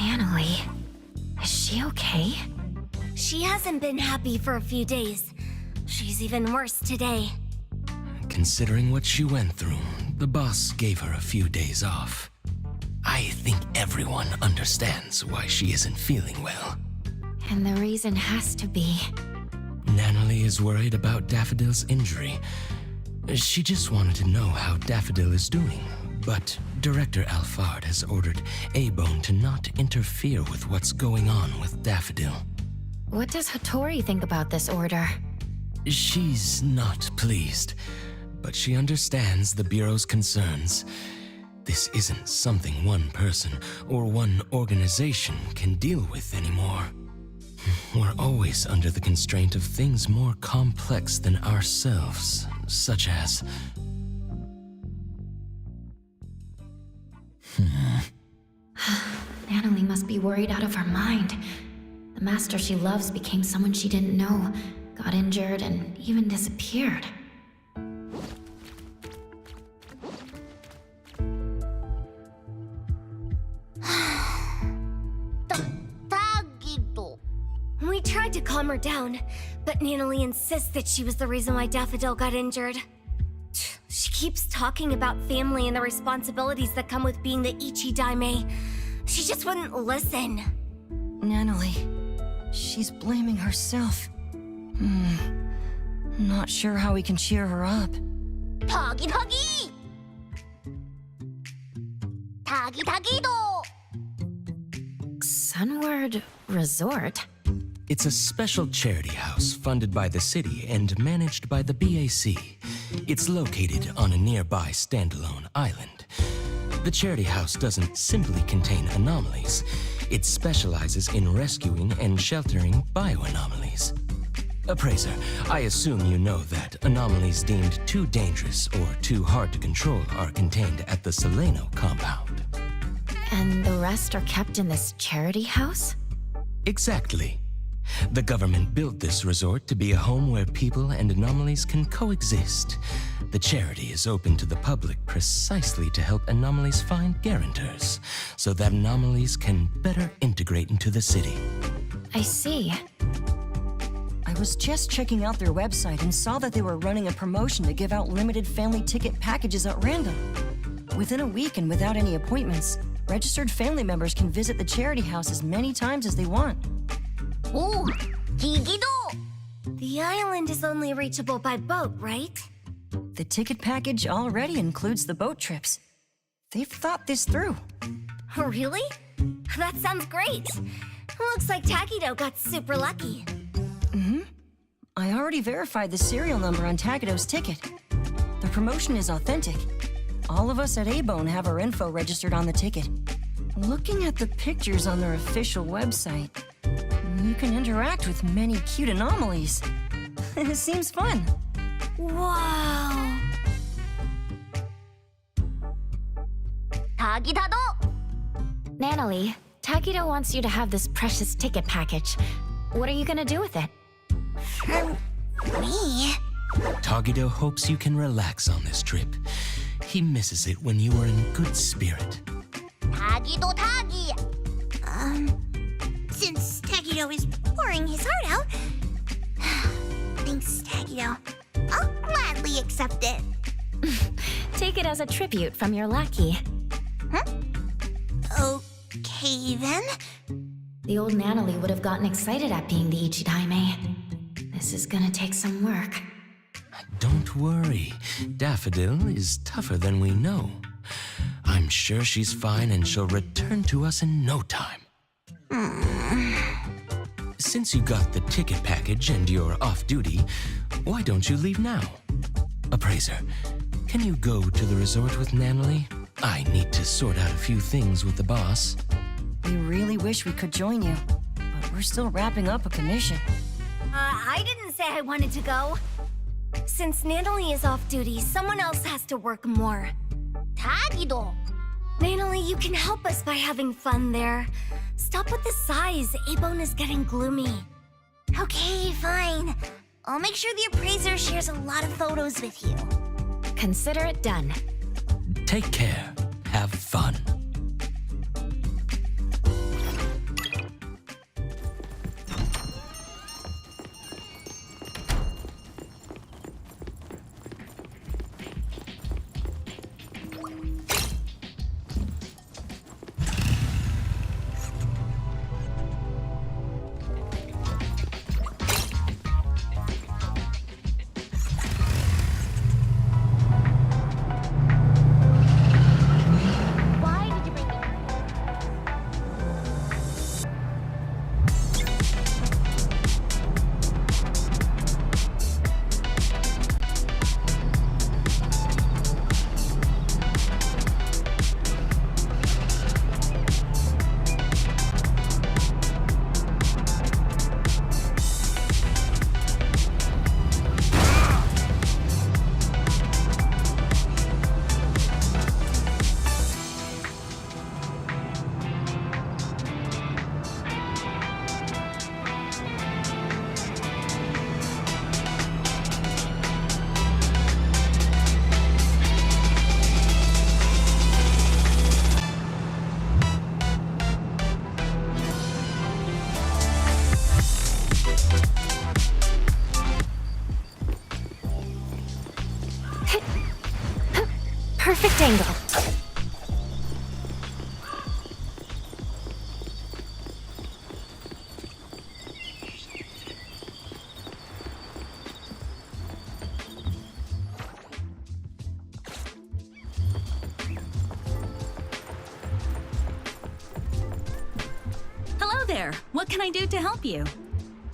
Natalie, is she okay? She hasn't been happy for a few days. She's even worse today. Considering what she went through, the boss gave her a few days off. I think everyone understands why she isn't feeling well. And the reason has to be... Natalie is worried about Daffodil's injury. She just wanted to know how Daffodil is doing, but Director Alphard has ordered A-Bone to not interfere with what's going on with Daffodil. What does Hattori think about this order? She's not pleased, but she understands the Bureau's concerns. This isn't something one person or one organization can deal with anymore. We're always under the constraint of things more complex than ourselves, such as... Natalie must be worried out of her mind. The master she loves became someone she didn't know, got injured, and even disappeared. We tried to calm her down, but Natalie insists that she was the reason why Daffodil got injured. She keeps talking about family and the responsibilities that come with being the Ichi Daime. She just wouldn't listen. Natalie, she's blaming herself. Not sure how we can cheer her up. Tagi Tagi! Tagi Tagi-do! Sunward Resort? It's a special charity house funded by the city and managed by the BAC. It's located on a nearby standalone island. The charity house doesn't simply contain anomalies. It specializes in rescuing and sheltering bioanomalies. Appraiser, I assume you know that anomalies deemed too dangerous or too hard to control are contained at the Seleno compound. And the rest are kept in this charity house? Exactly. The government built this resort to be a home where people and anomalies can coexist. The charity is open to the public precisely to help anomalies find guarantors, so that anomalies can better integrate into the city. I see. I was just checking out their website and saw that they were running a promotion to give out limited family ticket packages at random. Within a week and without any appointments, registered family members can visit the charity house as many times as they want. Oh, Higido! The island is only reachable by boat, right? The ticket package already includes the boat trips. They've thought this through. Really? That sounds great. Looks like Takido got super lucky. I already verified the serial number on Takido's ticket. The promotion is authentic. All of us at A-Bone have our info registered on the ticket. Looking at the pictures on their official website, you can interact with many cute anomalies. It seems fun. Wow! Tagi-da-do! Natalie, Takido wants you to have this precious ticket package. What are you gonna do with it? Me? Tagido hopes you can relax on this trip. He misses it when you are in good spirit. Tagido Tagi! Since Tagido is pouring his heart out... Thanks, Tagido. I'll gladly accept it. Take it as a tribute from your lackey. Huh? Okay, then. The old Natalie would have gotten excited at being the Ichidaime. This is gonna take some work. Don't worry. Daffodil is tougher than we know. I'm sure she's fine and she'll return to us in no time. Since you got the ticket package and you're off duty, why don't you leave now? Appraiser, can you go to the resort with Natalie? I need to sort out a few things with the boss. We really wish we could join you, but we're still wrapping up a commission. I didn't say I wanted to go. Since Natalie is off duty, someone else has to work more. Tagido! Natalie, you can help us by having fun there. Stop with the sighs. A-Bone is getting gloomy. Okay, fine. I'll make sure the appraiser shares a lot of photos with you. Consider it done. Take care. Have fun. perfect angle. Hello there. What can I do to help you?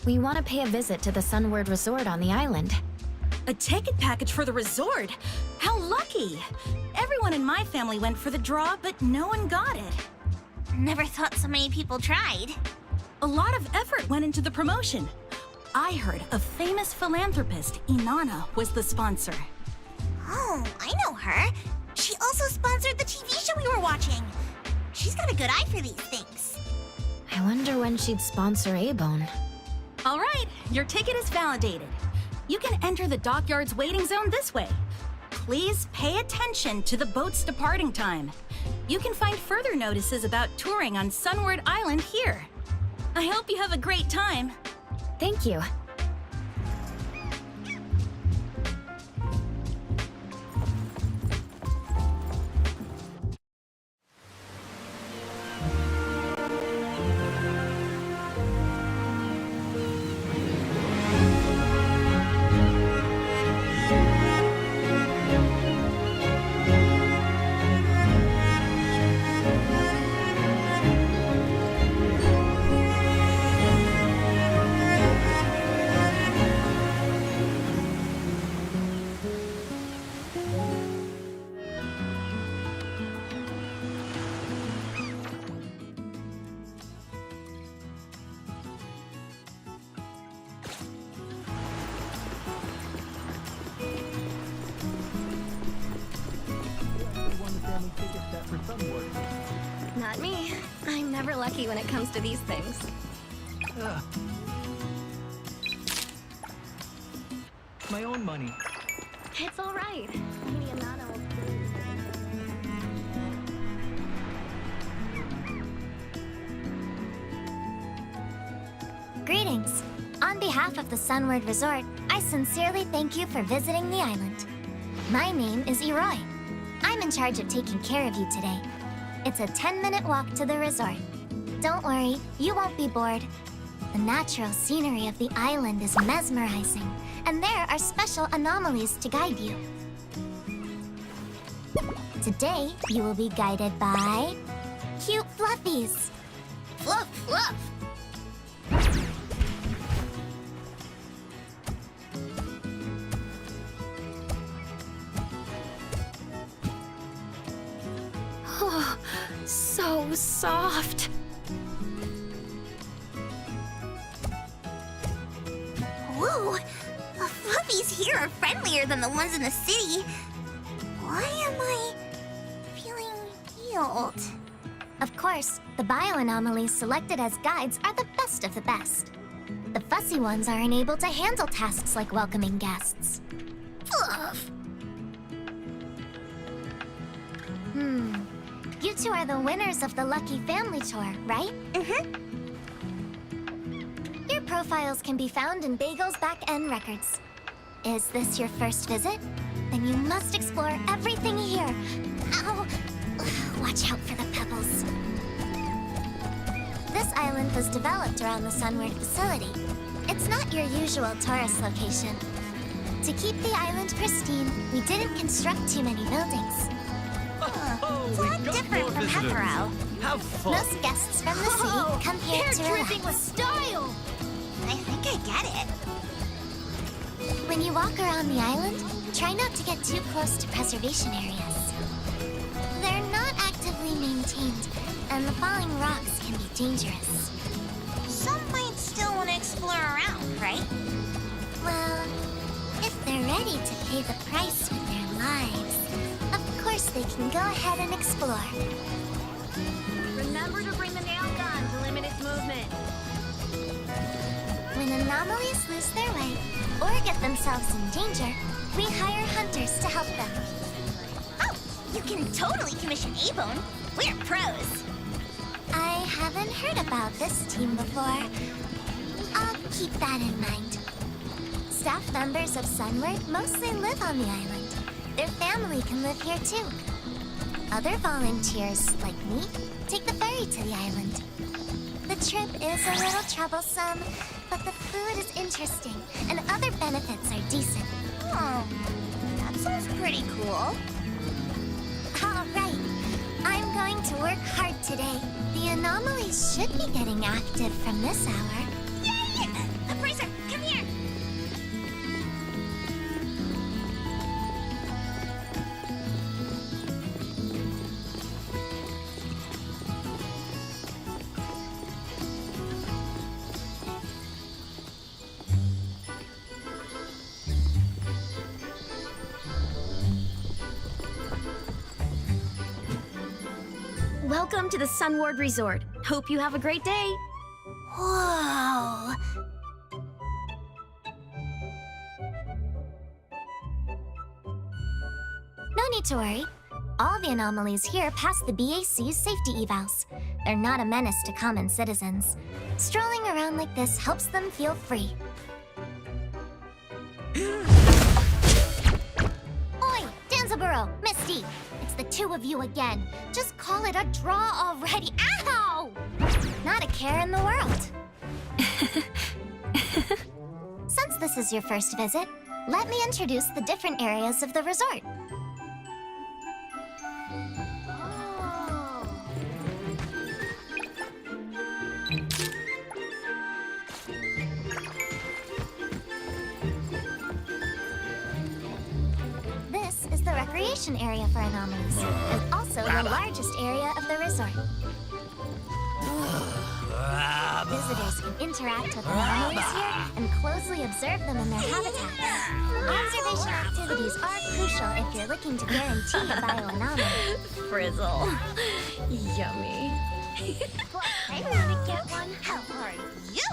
We want to pay a visit to the Sunward Resort on the island. A ticket package for the resort? How lucky! Everyone in my family went for the draw, but no one got it. Never thought so many people tried. A lot of effort went into the promotion. I heard a famous philanthropist, Inanna, was the sponsor. Oh, I know her. She also sponsored the TV show we were watching. She's got a good eye for these things. I wonder when she'd sponsor A-Bone. All right, your ticket is validated. You can enter the dockyard's waiting zone this way. Please pay attention to the boat's departing time. You can find further notices about touring on Sunward Island here. I hope you have a great time. Thank you. Not me. I'm never lucky when it comes to these things. My own money. It's all right. Maybe Inanna will... Greetings. On behalf of the Sunward Resort, I sincerely thank you for visiting the island. My name is Eroy. I'm in charge of taking care of you today. It's a 10-minute walk to the resort. Don't worry, you won't be bored. The natural scenery of the island is mesmerizing, and there are special anomalies to guide you. Today, you will be guided by... cute fluffies. Fluff, fluff! Oh, so soft. Whoa! The fluffies here are friendlier than the ones in the city. Why am I feeling guilt? Of course, the bioanomalies selected as guides are the best of the best. The fussy ones are unable to handle tasks like welcoming guests. Fluff! You two are the winners of the Lucky Family Tour, right? Mm-hmm. Your profiles can be found in Bagel's back-end records. Is this your first visit? Then you must explore everything here. Ow! Watch out for the pebbles. This island was developed around the Sunward facility. It's not your usual tourist location. To keep the island pristine, we didn't construct too many buildings. It's a lot different from Hetero. Have fun. Most guests from the city come here to relax. with style! I think I get it. When you walk around the island, try not to get too close to preservation areas. They're not actively maintained, and the falling rocks can be dangerous. Some might still want to explore around, right? Well, if they're ready to pay the price with their lives, of course they can go ahead and explore. Remember to bring the nail gun to limit its movement. When anomalies lose their way or get themselves in danger, we hire hunters to help them. Oh, you can totally commission A-Bone. We're pros. I haven't heard about this team before. I'll keep that in mind. Staff members of Sunward mostly live on the island. Their family can live here too. Other volunteers, like me, take the ferry to the island. The trip is a little troublesome, but the food is interesting, and other benefits are decent. Oh, that sounds pretty cool. All right. I'm going to work hard today. The anomalies should be getting active from this hour. Yay! Appraiser, come here! Welcome to the Sunward Resort. Hope you have a great day. Whoa! No need to worry. All the anomalies here pass the BAC's safety evals. They're not a menace to common citizens. Strolling around like this helps them feel free. Oi, Danzaburo, Misty! It's the two of you again. Just call it a draw already. Ow! Not a care in the world. Since this is your first visit, let me introduce the different areas of the resort. This is the recreation area for anomalies, and also the largest area of the resort. Visitors can interact with anomalies here and closely observe them in their habitats. Observation activities are crucial if you're looking to guarantee a bioanomaly. Frizzle. Yummy. I want to get one. How are you?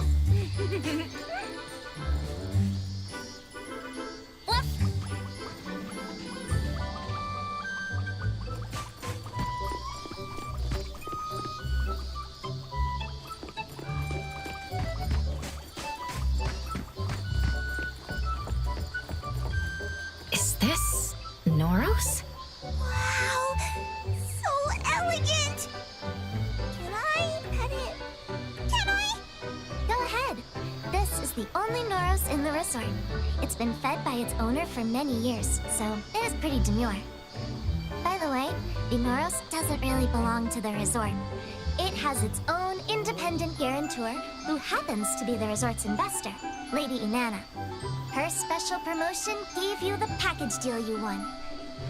Is this Noros? Wow! So elegant! Can I pet it? Can I? Go ahead. This is the only Noros in the resort. It's been fed by its owner for many years, so it is pretty demure. By the way, the Noros doesn't really belong to the resort. It has its own independent guarantor who happens to be the resort's investor, Lady Inanna. Her special promotion gave you the package deal you won.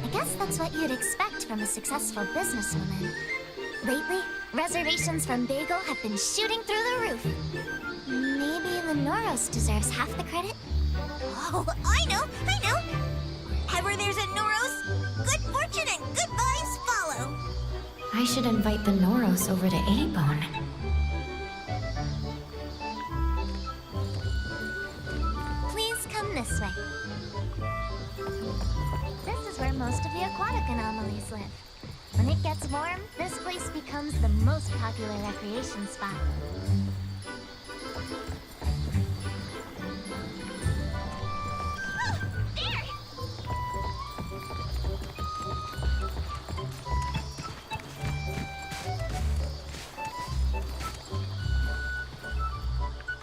I guess that's what you'd expect from a successful businesswoman. Lately, reservations from Bagel have been shooting through the roof. Maybe the Noros deserves half the credit? Oh, I know! Wherever there's a Noros, good fortune and good vibes follow. I should invite the Noros over to A-Bone. Please come this way. This is where most of the aquatic anomalies live. When it gets warm, this place becomes the most popular recreation spot.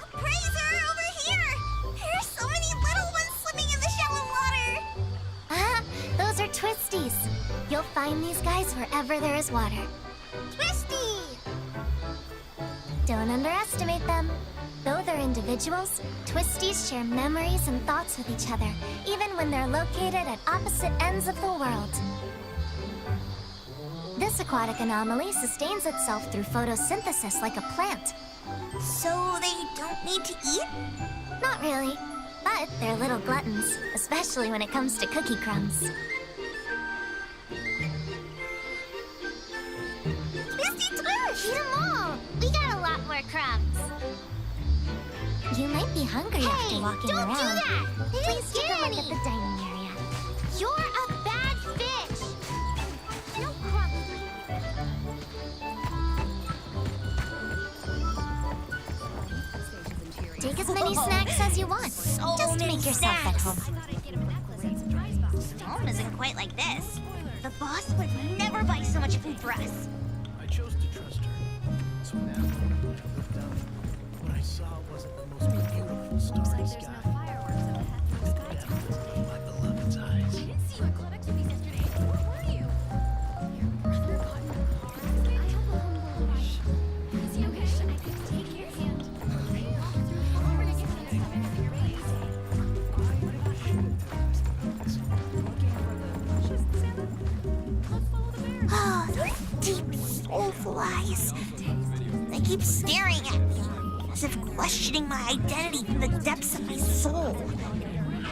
Appraiser, over here! There are so many little ones swimming in the shallow water! Ah, those are twisties. You'll find these guys wherever there is water. Twisty! Don't underestimate them. Though they're individuals, twisties share memories and thoughts with each other, even when they're located at opposite ends of the world. This aquatic anomaly sustains itself through photosynthesis like a plant. So they don't need to eat? Not really, but they're little gluttons, especially when it comes to cookie crumbs. Twisty Twish! Eat them all! We got a lot more crumbs. You might be hungry after walking don't around. do that! They didn't Please take get a look any. at the dining area. You're a bad fish! No crumbs. Take as many snacks as you want, just to make yourself at home. Home isn't quite like boss would never buy so much food for us. I chose to trust her. So now I looked up. What I saw wasn't the most beautiful starry sky. My beloved's eyes. Oh, those deep, soulful eyes. They keep staring at me, as if questioning my identity from the depths of my soul.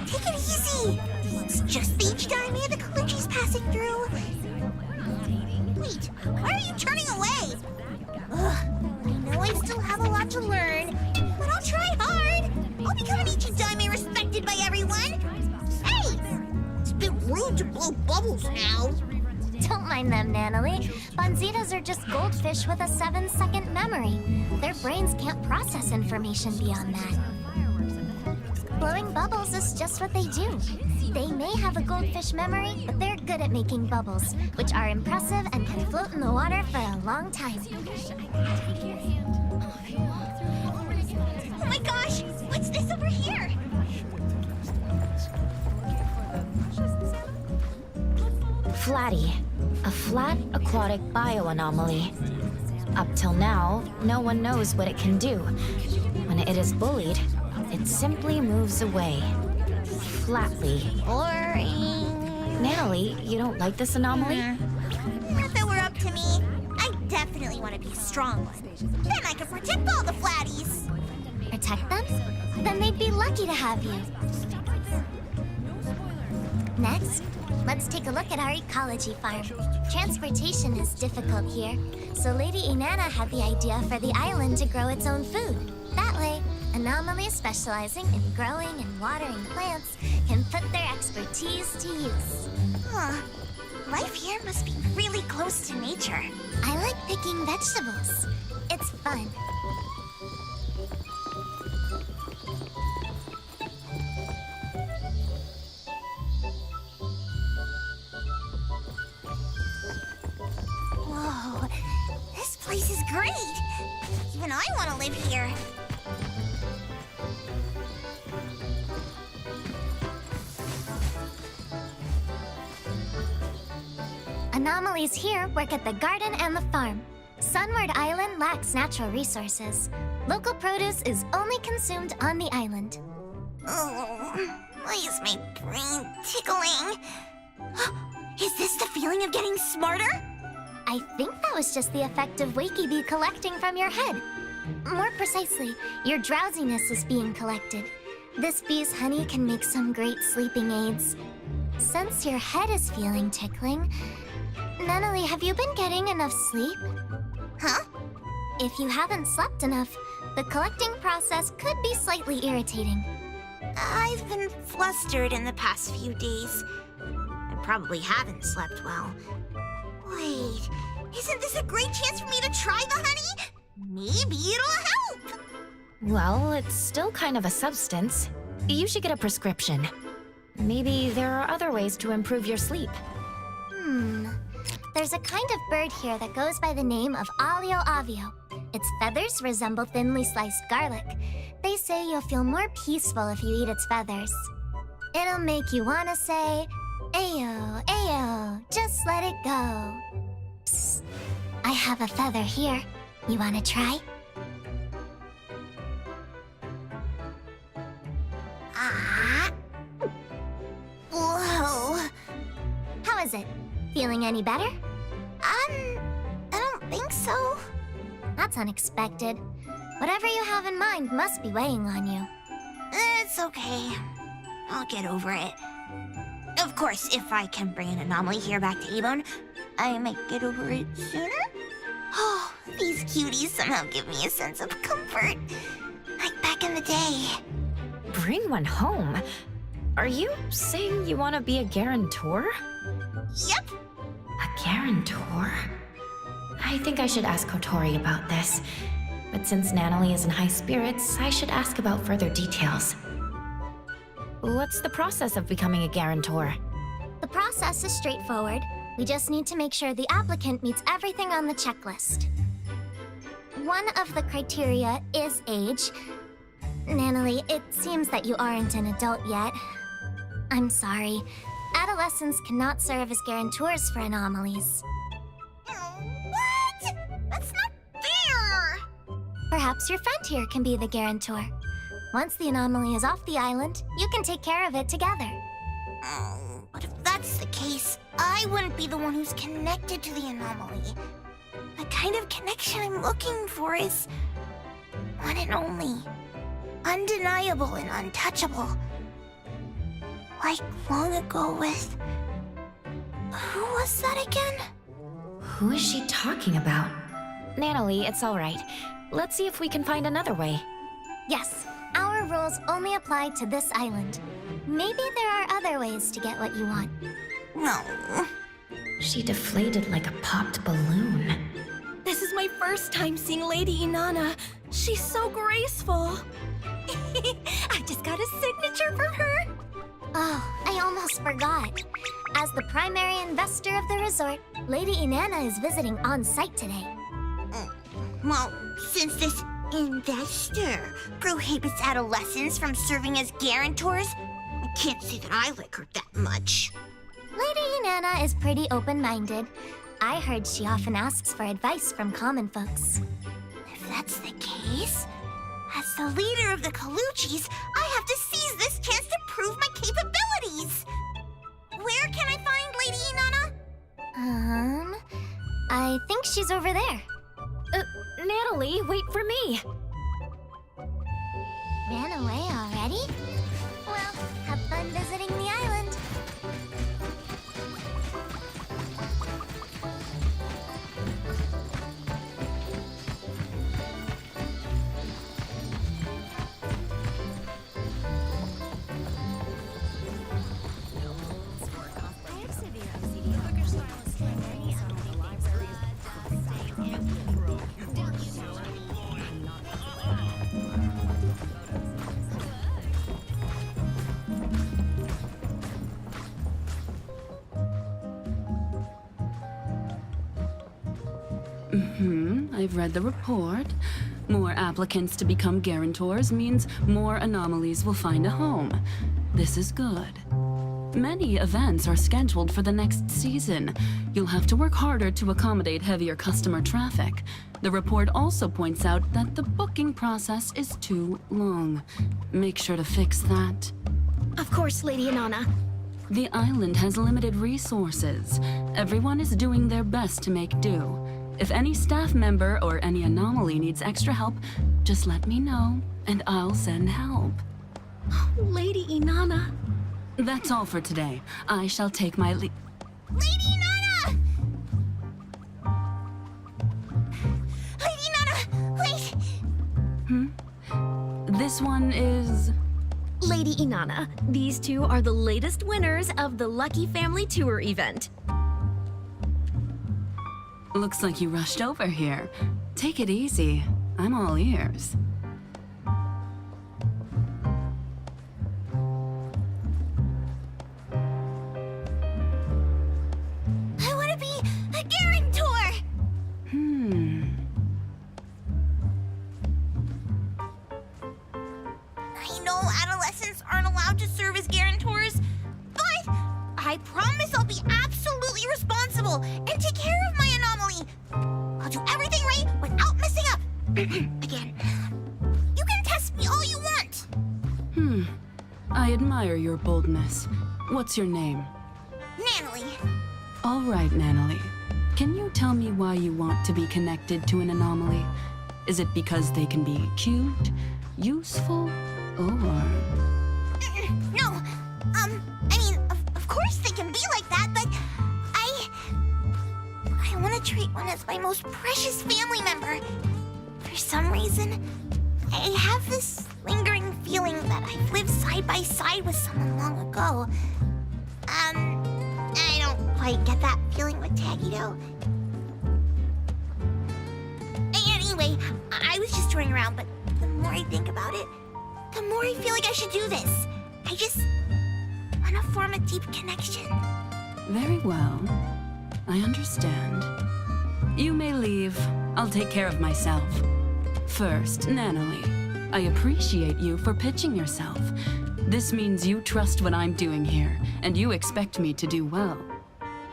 Take it easy. It's just the each daimyo the Kaluchi's passing through. Wait, why are you turning away? Ugh, I know I still have a lot to learn, but I'll try hard. I'll become an Ichi daimyo respected by everyone. Hey! It's a bit rude to blow bubbles now. Don't mind them, Natalie. Bonzitas are just goldfish with a 7-second memory. Their brains can't process information beyond that. Blowing bubbles is just what they do. They may have a goldfish memory, but they're good at making bubbles, which are impressive and can float in the water for a long time. Oh my gosh! What's this over here? Flatty, a flat aquatic bioanomaly. Up till now, no one knows what it can do. When it is bullied, it simply moves away. Flatly. Boring. Natalie, you don't like this anomaly? If it were up to me, I definitely want to be a strong one. Then I could protect all the flatties. Protect them? Then they'd be lucky to have you. Next, let's take a look at our ecology farm. Transportation is difficult here, so Lady Inanna had the idea for the island to grow its own food. That way, anomalies specializing in growing and watering plants can put their expertise to use. Huh. Life here must be really close to nature. I like picking vegetables. It's fun. Whoa, this place is great. Even I want to live here. Anomalies here work at the garden and the farm. Sunward Island lacks natural resources. Local produce is only consumed on the island. Oh, why is my brain tickling? Is this the feeling of getting smarter? I think that was just the effect of Wakey Bee collecting from your head. More precisely, your drowsiness is being collected. This bee's honey can make some great sleeping aids. Since your head is feeling tickling, Natalie, have you been getting enough sleep? Huh? If you haven't slept enough, the collecting process could be slightly irritating. I've been flustered in the past few days. I probably haven't slept well. Wait, isn't this a great chance for me to try the honey? Maybe it'll help! Well, it's still kind of a substance. You should get a prescription. Maybe there are other ways to improve your sleep. There's a kind of bird here that goes by the name of Alio Avio. Its feathers resemble thinly sliced garlic. They say you'll feel more peaceful if you eat its feathers. It'll make you want to say, Ayo, Ayo, just let it go. Psst, I have a feather here. You want to try? Ah. Whoa. How is it? Feeling any better? I don't think so. That's unexpected. Whatever you have in mind must be weighing on you. It's okay. I'll get over it. Of course, if I can bring an anomaly here back to Abone, I might get over it sooner. Oh, these cuties somehow give me a sense of comfort. Like back in the day. Bring one home? Are you saying you want to be a guarantor? Yep. A guarantor? I think I should ask Kotori about this. But since Natalie is in high spirits, I should ask about further details. What's the process of becoming a guarantor? The process is straightforward. We just need to make sure the applicant meets everything on the checklist. One of the criteria is age. Nanalie, it seems that you aren't an adult yet. I'm sorry. Adolescents cannot serve as guarantors for anomalies. What? That's not fair! Perhaps your friend here can be the guarantor. Once the anomaly is off the island, you can take care of it together. Oh, but if that's the case, I wouldn't be the one who's connected to the anomaly. The kind of connection I'm looking for is one and only. Undeniable and untouchable. Like long ago with... Who was that again? Who is she talking about? Natalie, it's all right. Let's see if we can find another way. Yes, our rules only apply to this island. Maybe there are other ways to get what you want. No. She deflated like a popped balloon. This is my first time seeing Lady Inanna. She's so graceful. I just got a signature from her. Oh, I almost forgot. As the primary investor of the resort, Lady Inanna is visiting on site today. Well, since this investor prohibits adolescents from serving as guarantors, I can't say that I like her that much. Lady Inanna is pretty open-minded. I heard she often asks for advice from common folks. If that's the case, as the leader of the Colucci's, I have to seize this chance to prove my capabilities. Where can I find Lady Inanna? I think she's over there. Natalie, wait for me! Ran away already? Well, have fun visiting the island. I've read the report. More applicants to become guarantors means more anomalies will find a home. This is good. Many events are scheduled for the next season. You'll have to work harder to accommodate heavier customer traffic. The report also points out that the booking process is too long. Make sure to fix that. Of course, Lady Inanna. The island has limited resources. Everyone is doing their best to make do. If any staff member or any anomaly needs extra help, just let me know, and I'll send help. Lady Inanna. That's all for today. I shall take my Lady Inanna! Lady Inanna, wait! This one is... Lady Inanna, these two are the latest winners of the Lucky Family Tour event. Looks like you rushed over here. Take it easy. I'm all ears. I want to be a guarantor! I know adolescents aren't allowed to serve as guarantors, but I promise I'll be absolutely responsible and take care of my anomaly. I'll do everything right without messing up. Again. You can test me all you want. I admire your boldness. What's your name? Natalie. All right, Natalie. Can you tell me why you want to be connected to an anomaly? Is it because they can be cute, useful, or... No. I mean, of course they can be like that, but I want to treat one as my most precious family member. For some reason, I have this lingering feeling that I've lived side by side with someone long ago. I don't quite get that feeling with Taggy, though. Anyway, I was just touring around, but the more I think about it, the more I feel like I should do this. I just want to form a deep connection. Very well. I understand. You may leave. I'll take care of myself. First, Nanalie, I appreciate you for pitching yourself. This means you trust what I'm doing here, and you expect me to do well.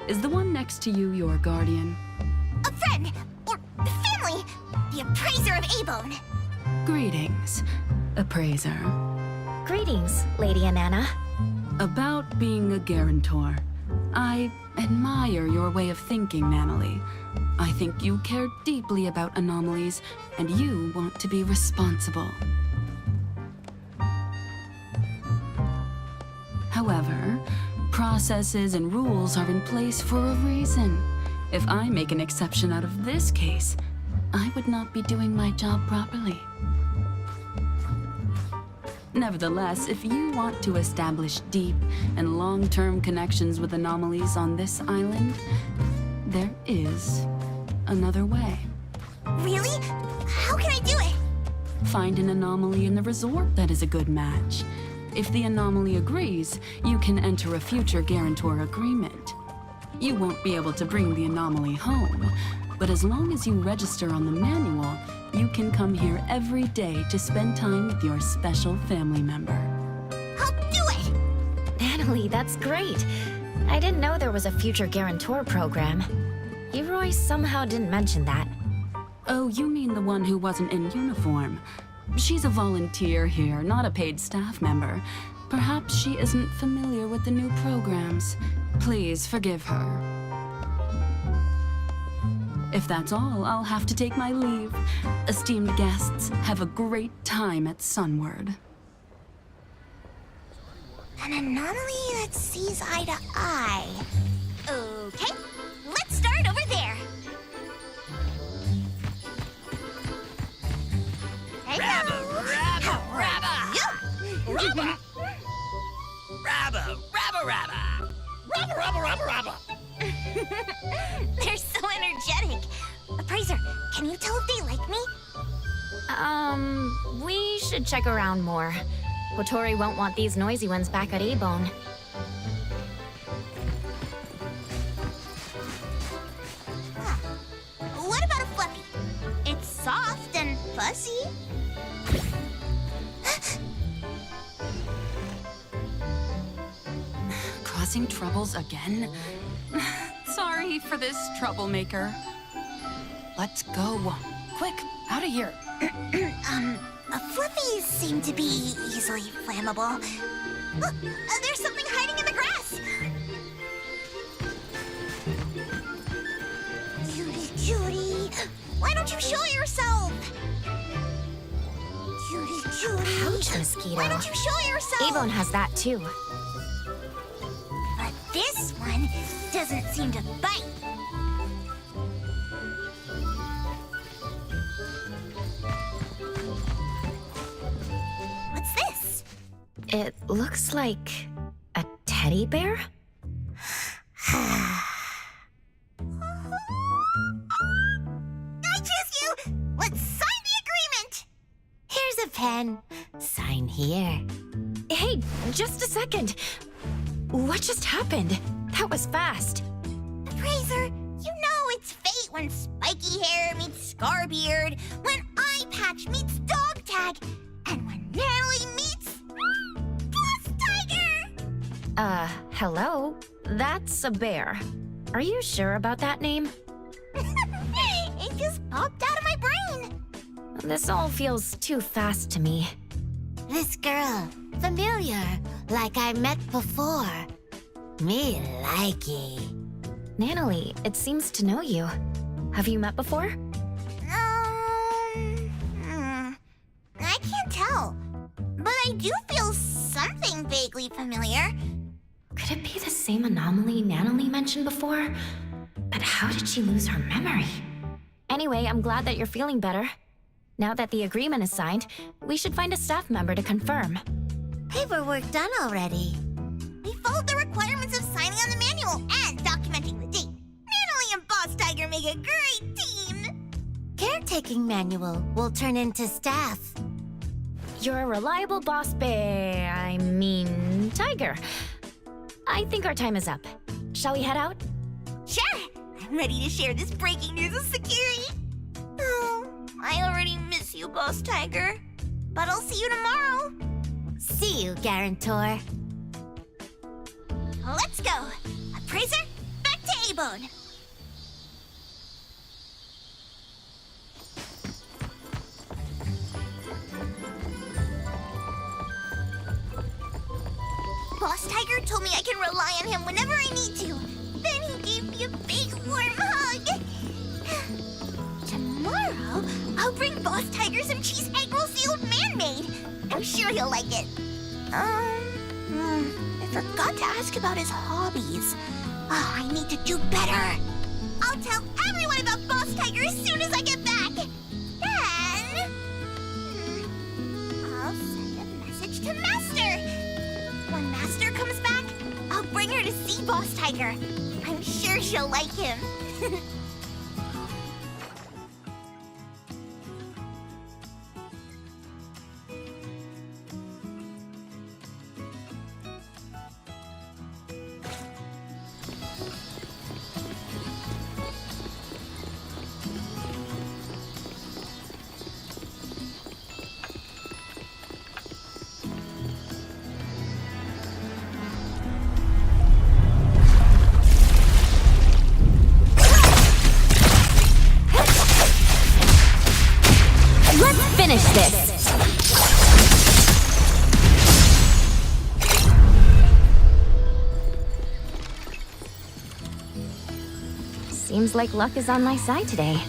Is the one next to you your guardian? A friend, or family, the appraiser of A-Bone. Greetings, appraiser. Greetings, Lady Anana. About being a guarantor. I admire your way of thinking, Nanalie. I think you care deeply about anomalies, and you want to be responsible. However, processes and rules are in place for a reason. If I make an exception out of this case, I would not be doing my job properly. Nevertheless, if you want to establish deep and long-term connections with anomalies on this island, there is another way. Really? How can I do it? Find an anomaly in the resort that is a good match. If the anomaly agrees, you can enter a future guarantor agreement. You won't be able to bring the anomaly home, but as long as you register on the manual, you can come here every day to spend time with your special family member. I'll do it! Natalie, that's great. I didn't know there was a future guarantor program. Leroy somehow didn't mention that. Oh, you mean the one who wasn't in uniform. She's a volunteer here, not a paid staff member. Perhaps she isn't familiar with the new programs. Please forgive her. If that's all, I'll have to take my leave. Esteemed guests, have a great time at Sunward. An anomaly that sees eye to eye. Okay, let's start over there. Hello. Rabba! Rabba! Rabba! Rabba! Rabba! Rabba! Rabba! Rabba! They're so energetic. Appraiser, can you tell if they like me? We should check around more. Kotori won't want these noisy ones back at A-Bone. Huh. What about a Fluffy? It's soft and fuzzy. Causing troubles again? Sorry for this, troublemaker. Let's go. Quick, out of here. Fluffies seem to be easily flammable. Look, there's something hiding in the grass. Cutie, why don't you show yourself? Cutie. Ouch, mosquito. Why don't you show yourself? A-Bone has that too. But this one doesn't seem to bite. What's this? It looks like a teddy bear? I choose you! Let's sign the agreement! Here's a pen. Sign here. Hey, just a second. What just happened? That was fast. Appraiser, you know it's fate when spiky hair meets Scarbeard, when eye patch meets dog tag, and when Natalie meets Boss Tiger! Hello? That's a bear. Are you sure about that name? It just popped out of my brain. This all feels too fast to me. This girl, familiar, like I met before. Me likey. Nanalie, it seems to know you. Have you met before? I can't tell. But I do feel something vaguely familiar. Could it be the same anomaly Nanalie mentioned before? But how did she lose her memory? Anyway, I'm glad that you're feeling better. Now that the agreement is signed, we should find a staff member to confirm. Paperwork done already. We followed the requirements of signing on the manual and documenting the date. Natalie and Boss Tiger make a great team. Caretaking manual will turn into staff. You're a reliable boss bear. Tiger. I think our time is up. Shall we head out? Sure, I'm ready to share this breaking news with security. Oh, I already miss you, Boss Tiger. But I'll see you tomorrow. See you, Guarantor. Let's go. Appraiser, back to A-Bone. Boss Tiger told me I can rely on him whenever I need to. Then he gave me a big warm hug. Tomorrow, I'll bring Boss Tiger some cheese egg rolls the old man made. I'm sure he'll like it. I forgot to ask about his hobbies. Oh, I need to do better. I'll tell everyone about Boss Tiger as soon as I get back. Then, I'll send a message to Master. When Master comes back, I'll bring her to see Boss Tiger. I'm sure she'll like him. Finish this. Seems like luck is on my side today.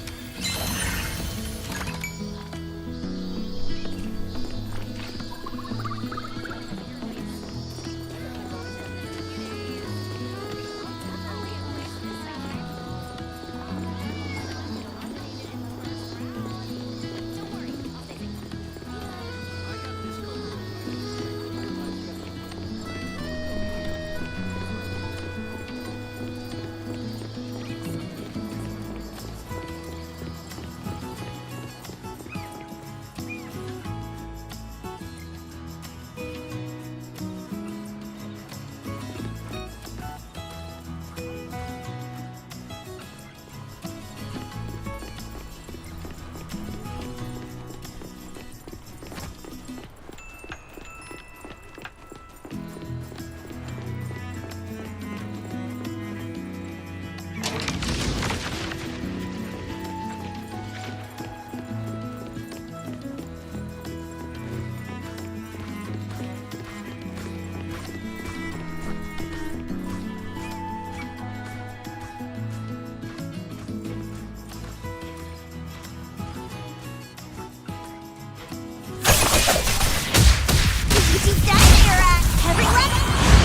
Everyone,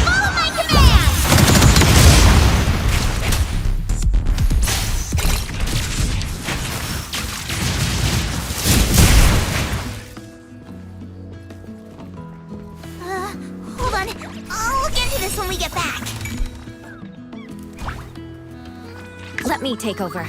follow my command! Hold on. I'll look into this when we get back. Let me take over.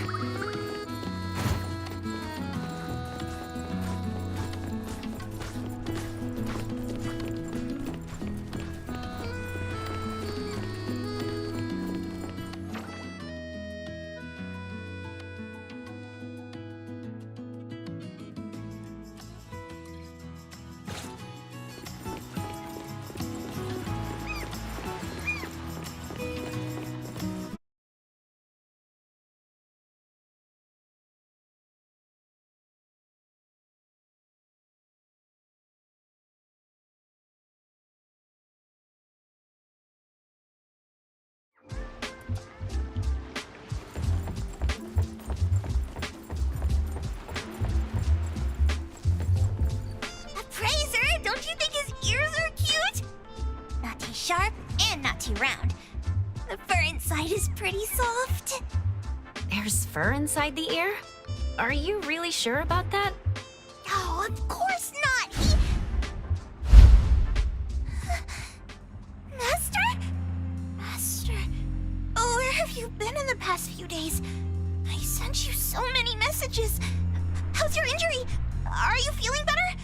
Sharp and not too round. The fur inside is pretty soft. There's fur inside the ear? Are you really sure about that? Oh, of course not. Master? Master? Oh, where have you been in the past few days? I sent you so many messages. How's your injury? Are you feeling better?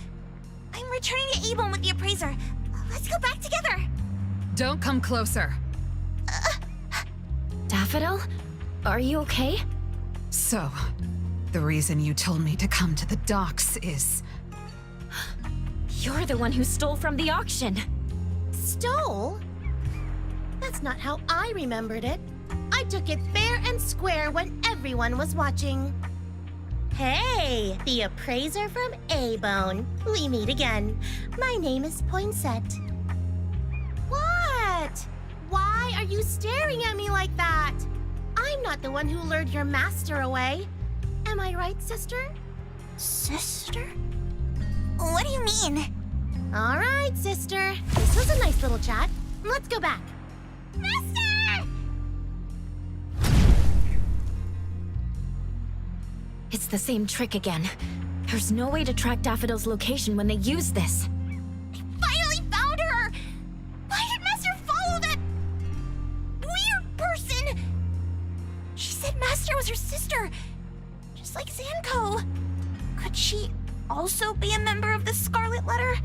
I'm returning to Avon with the appraiser. Let's go back together. Don't come closer. Daffodil? Are you okay? So, the reason you told me to come to the docks is... You're the one who stole from the auction. Stole? That's not how I remembered it. I took it fair and square when everyone was watching. Hey, the appraiser from A-Bone. We meet again. My name is Poinsett. What? Why are you staring at me like that? I'm not the one who lured your master away. Am I right, sister? Sister? What do you mean? All right, sister. This was a nice little chat. Let's go back. Master! It's the same trick again. There's no way to track Daffodil's location when they use this. Finally found her! Why did Master follow that weird person? She said Master was her sister, just like Zanko. Could she also be a member of the Scarlet Letter?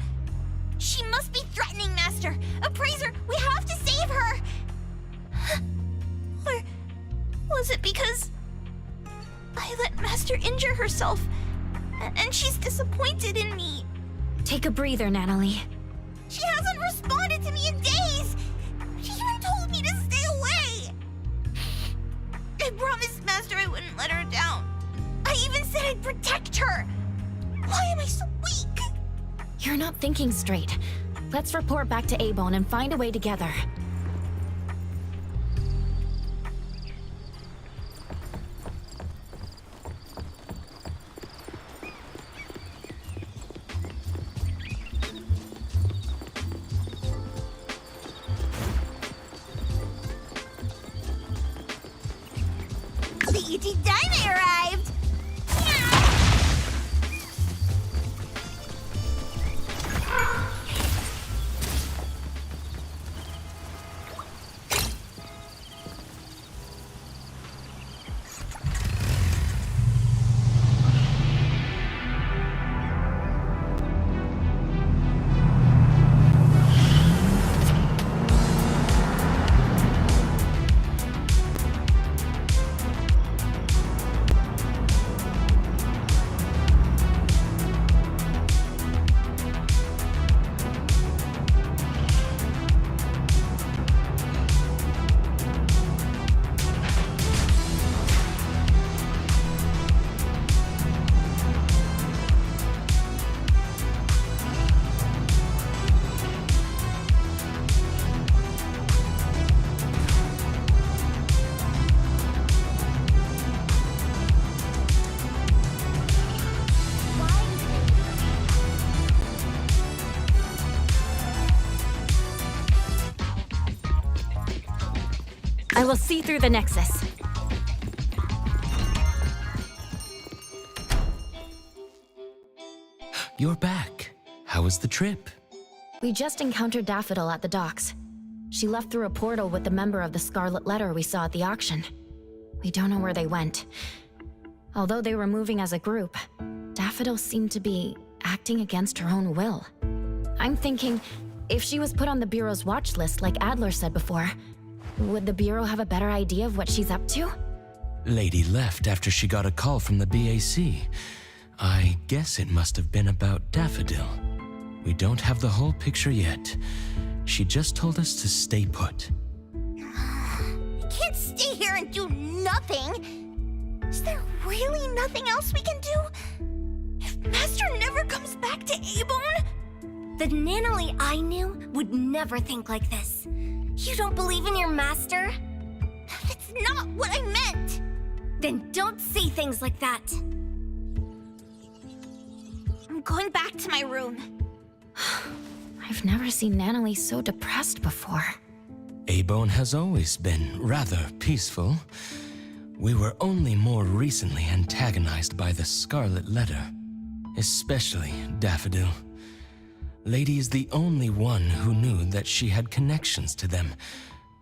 She must be threatening Master. Appraiser, we have to save her! Or was it because I let Master injure herself, and she's disappointed in me? Take a breather, Natalie. She hasn't responded to me in days! She even told me to stay away! I promised Master I wouldn't let her down. I even said I'd protect her! Why am I so weak? You're not thinking straight. Let's report back to A-Bone and find a way together. The ET Dime arrived! I will see through the Nexus. You're back. How was the trip? We just encountered Daffodil at the docks. She left through a portal with the member of the Scarlet Letter we saw at the auction. We don't know where they went. Although they were moving as a group, Daffodil seemed to be acting against her own will. I'm thinking, if she was put on the Bureau's watch list like Adler said before, would the Bureau have a better idea of what she's up to? Lady left after she got a call from the BAC. I guess it must have been about Daffodil. We don't have the whole picture yet. She just told us to stay put. I can't stay here and do nothing. Is there really nothing else we can do? If Master never comes back to A-Bone? The Nanalie I knew would never think like this. You don't believe in your master? That's not what I meant! Then don't say things like that. I'm going back to my room. I've never seen Nanalie so depressed before. A-Bone has always been rather peaceful. We were only more recently antagonized by the Scarlet Letter, especially Daffodil. Lady is the only one who knew that she had connections to them.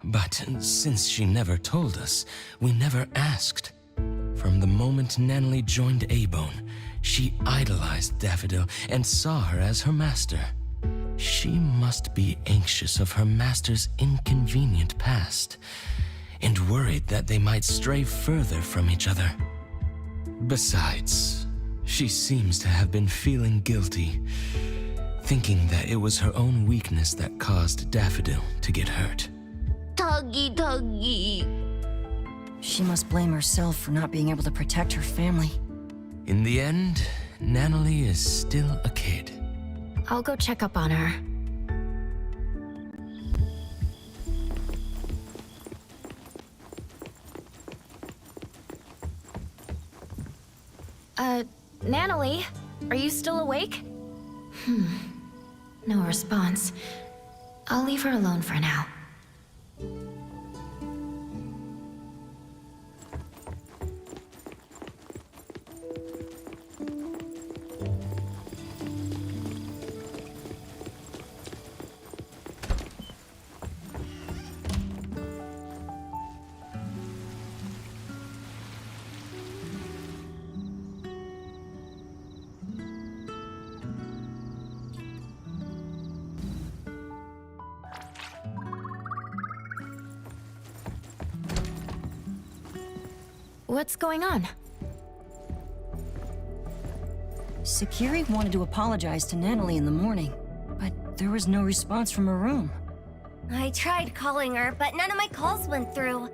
But since she never told us, we never asked. From the moment Nanalie joined A-Bone, she idolized Daffodil and saw her as her master. She must be anxious of her master's inconvenient past. and worried that they might stray further from each other. Besides, she seems to have been feeling guilty, thinking that it was her own weakness that caused Daffodil to get hurt. Tuggy. She must blame herself for not being able to protect her family. In the end, Natalie is still a kid. I'll go check up on her. Natalie, are you still awake? No response. I'll leave her alone for now. What's going on? Sakiri wanted to apologize to Natalie in the morning, but there was no response from her room. I tried calling her, but none of my calls went through.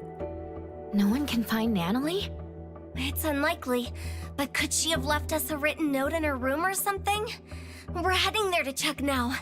No one can find Natalie? It's unlikely, but could she have left us a written note in her room or something? We're heading there to check now.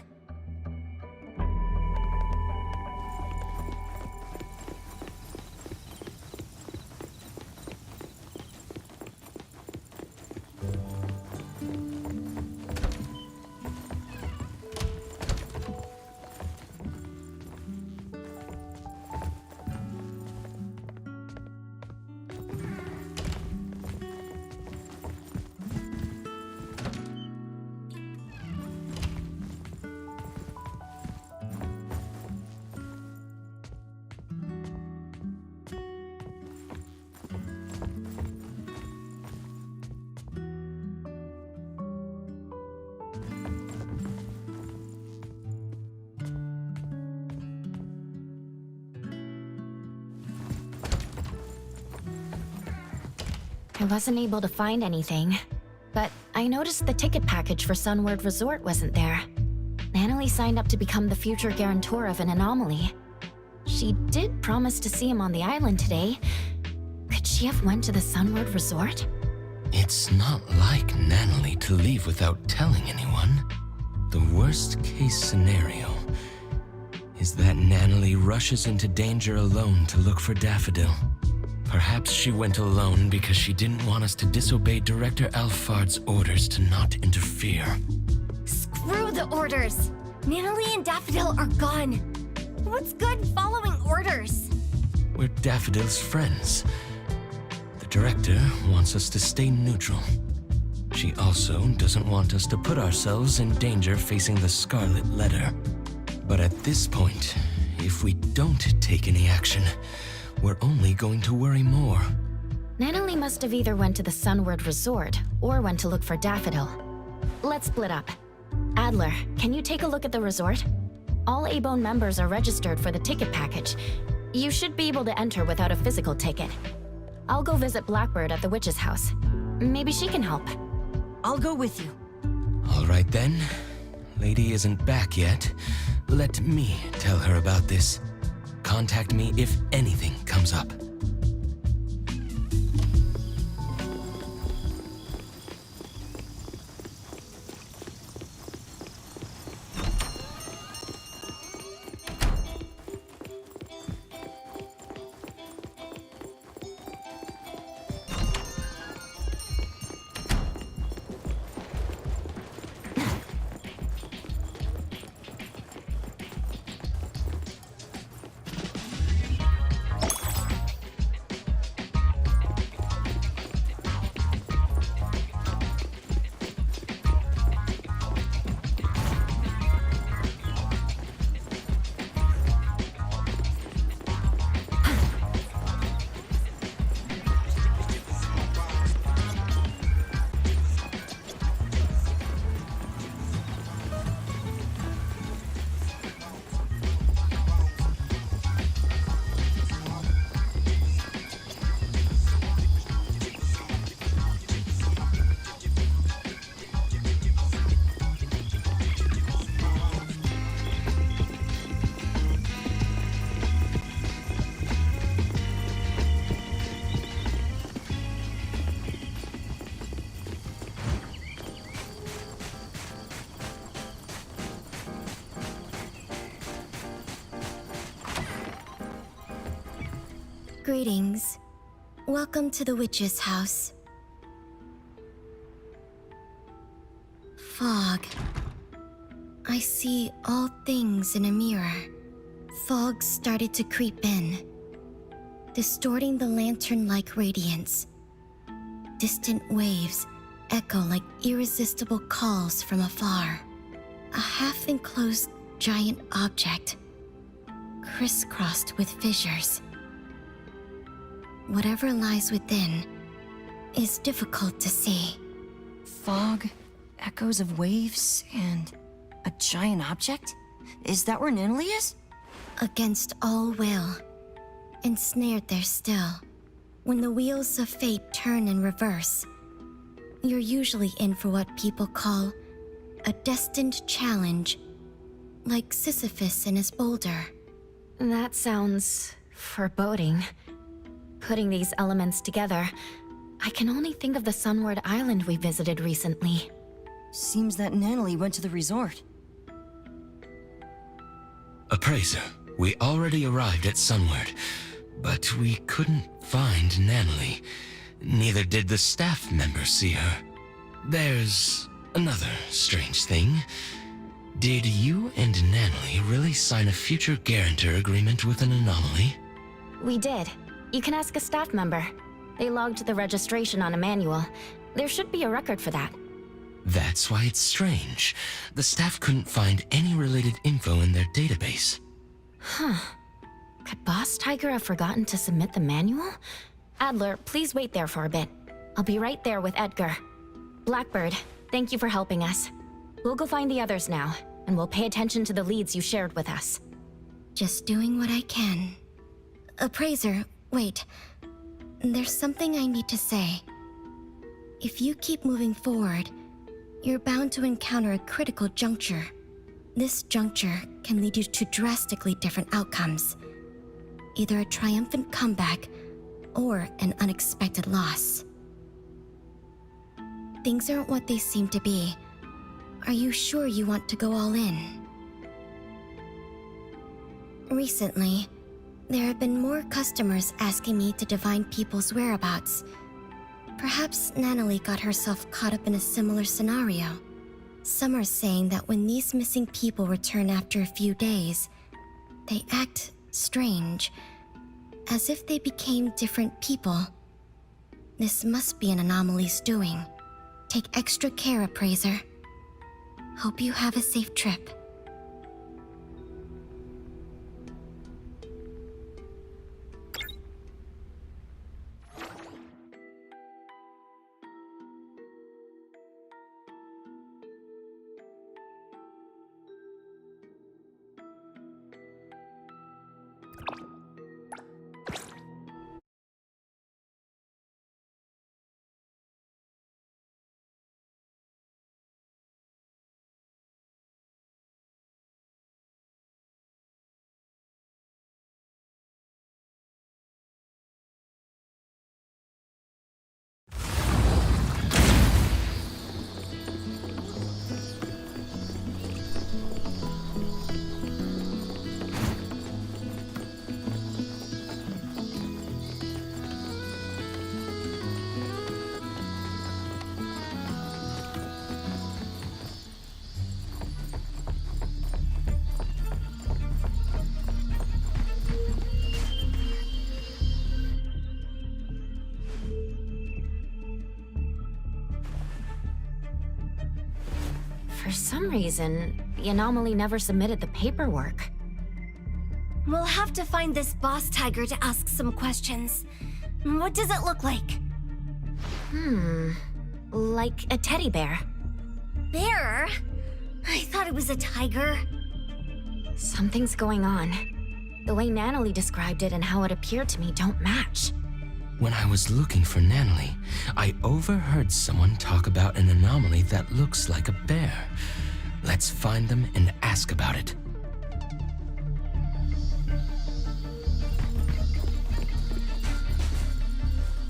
I wasn't able to find anything, but I noticed the ticket package for Sunward Resort wasn't there. Natalie signed up to become the future guarantor of an anomaly. She did promise to see him on the island today. Could she have went to the Sunward Resort? It's not like Natalie to leave without telling anyone. The worst case scenario is that Natalie rushes into danger alone to look for Daffodil. Perhaps she went alone because she didn't want us to disobey Director Alphard's orders to not interfere. Screw the orders! Natalie and Daffodil are gone. What's good following orders? We're Daffodil's friends. The Director wants us to stay neutral. She also doesn't want us to put ourselves in danger facing the Scarlet Letter. But at this point, if we don't take any action, we're only going to worry more. Natalie must have either went to the Sunward Resort or went to look for Daffodil. Let's split up. Adler, can you take a look at the resort? All A-Bone members are registered for the ticket package. You should be able to enter without a physical ticket. I'll go visit Blackbird at the witch's house. Maybe she can help. I'll go with you. All right then. Lady isn't back yet. Let me tell her about this. Contact me if anything comes up. Greetings. Welcome to the witch's house. Fog. I see all things in a mirror. Fog started to creep in, distorting the lantern-like radiance. Distant waves echo like irresistible calls from afar. A half-enclosed giant object, crisscrossed with fissures. Whatever lies within is difficult to see. Fog, echoes of waves, and a giant object? Is that where Natalie is? Against all will, ensnared there still. When the wheels of fate turn in reverse, you're usually in for what people call a destined challenge, like Sisyphus and his boulder. That sounds foreboding. Putting these elements together, I can only think of the Sunward Island we visited recently. Seems that Natalie went to the resort. Appraiser, we already arrived at Sunward, but we couldn't find Natalie. Neither did the staff members see her. There's another strange thing. Did you and Natalie really sign a future guarantor agreement with an anomaly? We did. You can ask a staff member. They logged the registration on a manual. There should be a record for that. That's why it's strange. The staff couldn't find any related info in their database. Huh. Could Boss Tiger have forgotten to submit the manual? Adler, please wait there for a bit. I'll be right there with Edgar. Blackbird, thank you for helping us. We'll go find the others now, and we'll pay attention to the leads you shared with us. Just doing what I can. Appraiser, wait. There's something I need to say. If you keep moving forward, you're bound to encounter a critical juncture. This juncture can lead you to drastically different outcomes. Either a triumphant comeback, or an unexpected loss. Things aren't what they seem to be. Are you sure you want to go all in? Recently, there have been more customers asking me to divine people's whereabouts. Perhaps Natalie got herself caught up in a similar scenario. Some are saying that when these missing people return after a few days, they act strange, as if they became different people. This must be an anomaly's doing. Take extra care, Appraiser. Hope you have a safe trip. For some reason, the anomaly never submitted the paperwork. We'll have to find this boss tiger to ask some questions. What does it look like? Like a teddy bear. Bear? I thought it was a tiger. Something's going on. The way Natalie described it and how it appeared to me don't match. When I was looking for Natalie, I overheard someone talk about an anomaly that looks like a bear. Let's find them and ask about it.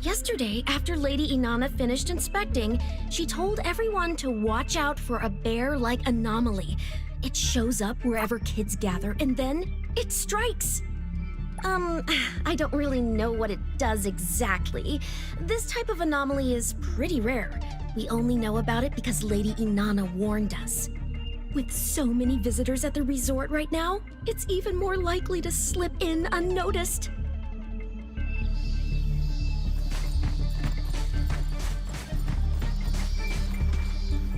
Yesterday, after Lady Inanna finished inspecting, she told everyone to watch out for a bear-like anomaly. It shows up wherever kids gather, and then it strikes. I don't really know what it does exactly. This type of anomaly is pretty rare. We only know about it because Lady Inanna warned us. With so many visitors at the resort right now, it's even more likely to slip in unnoticed.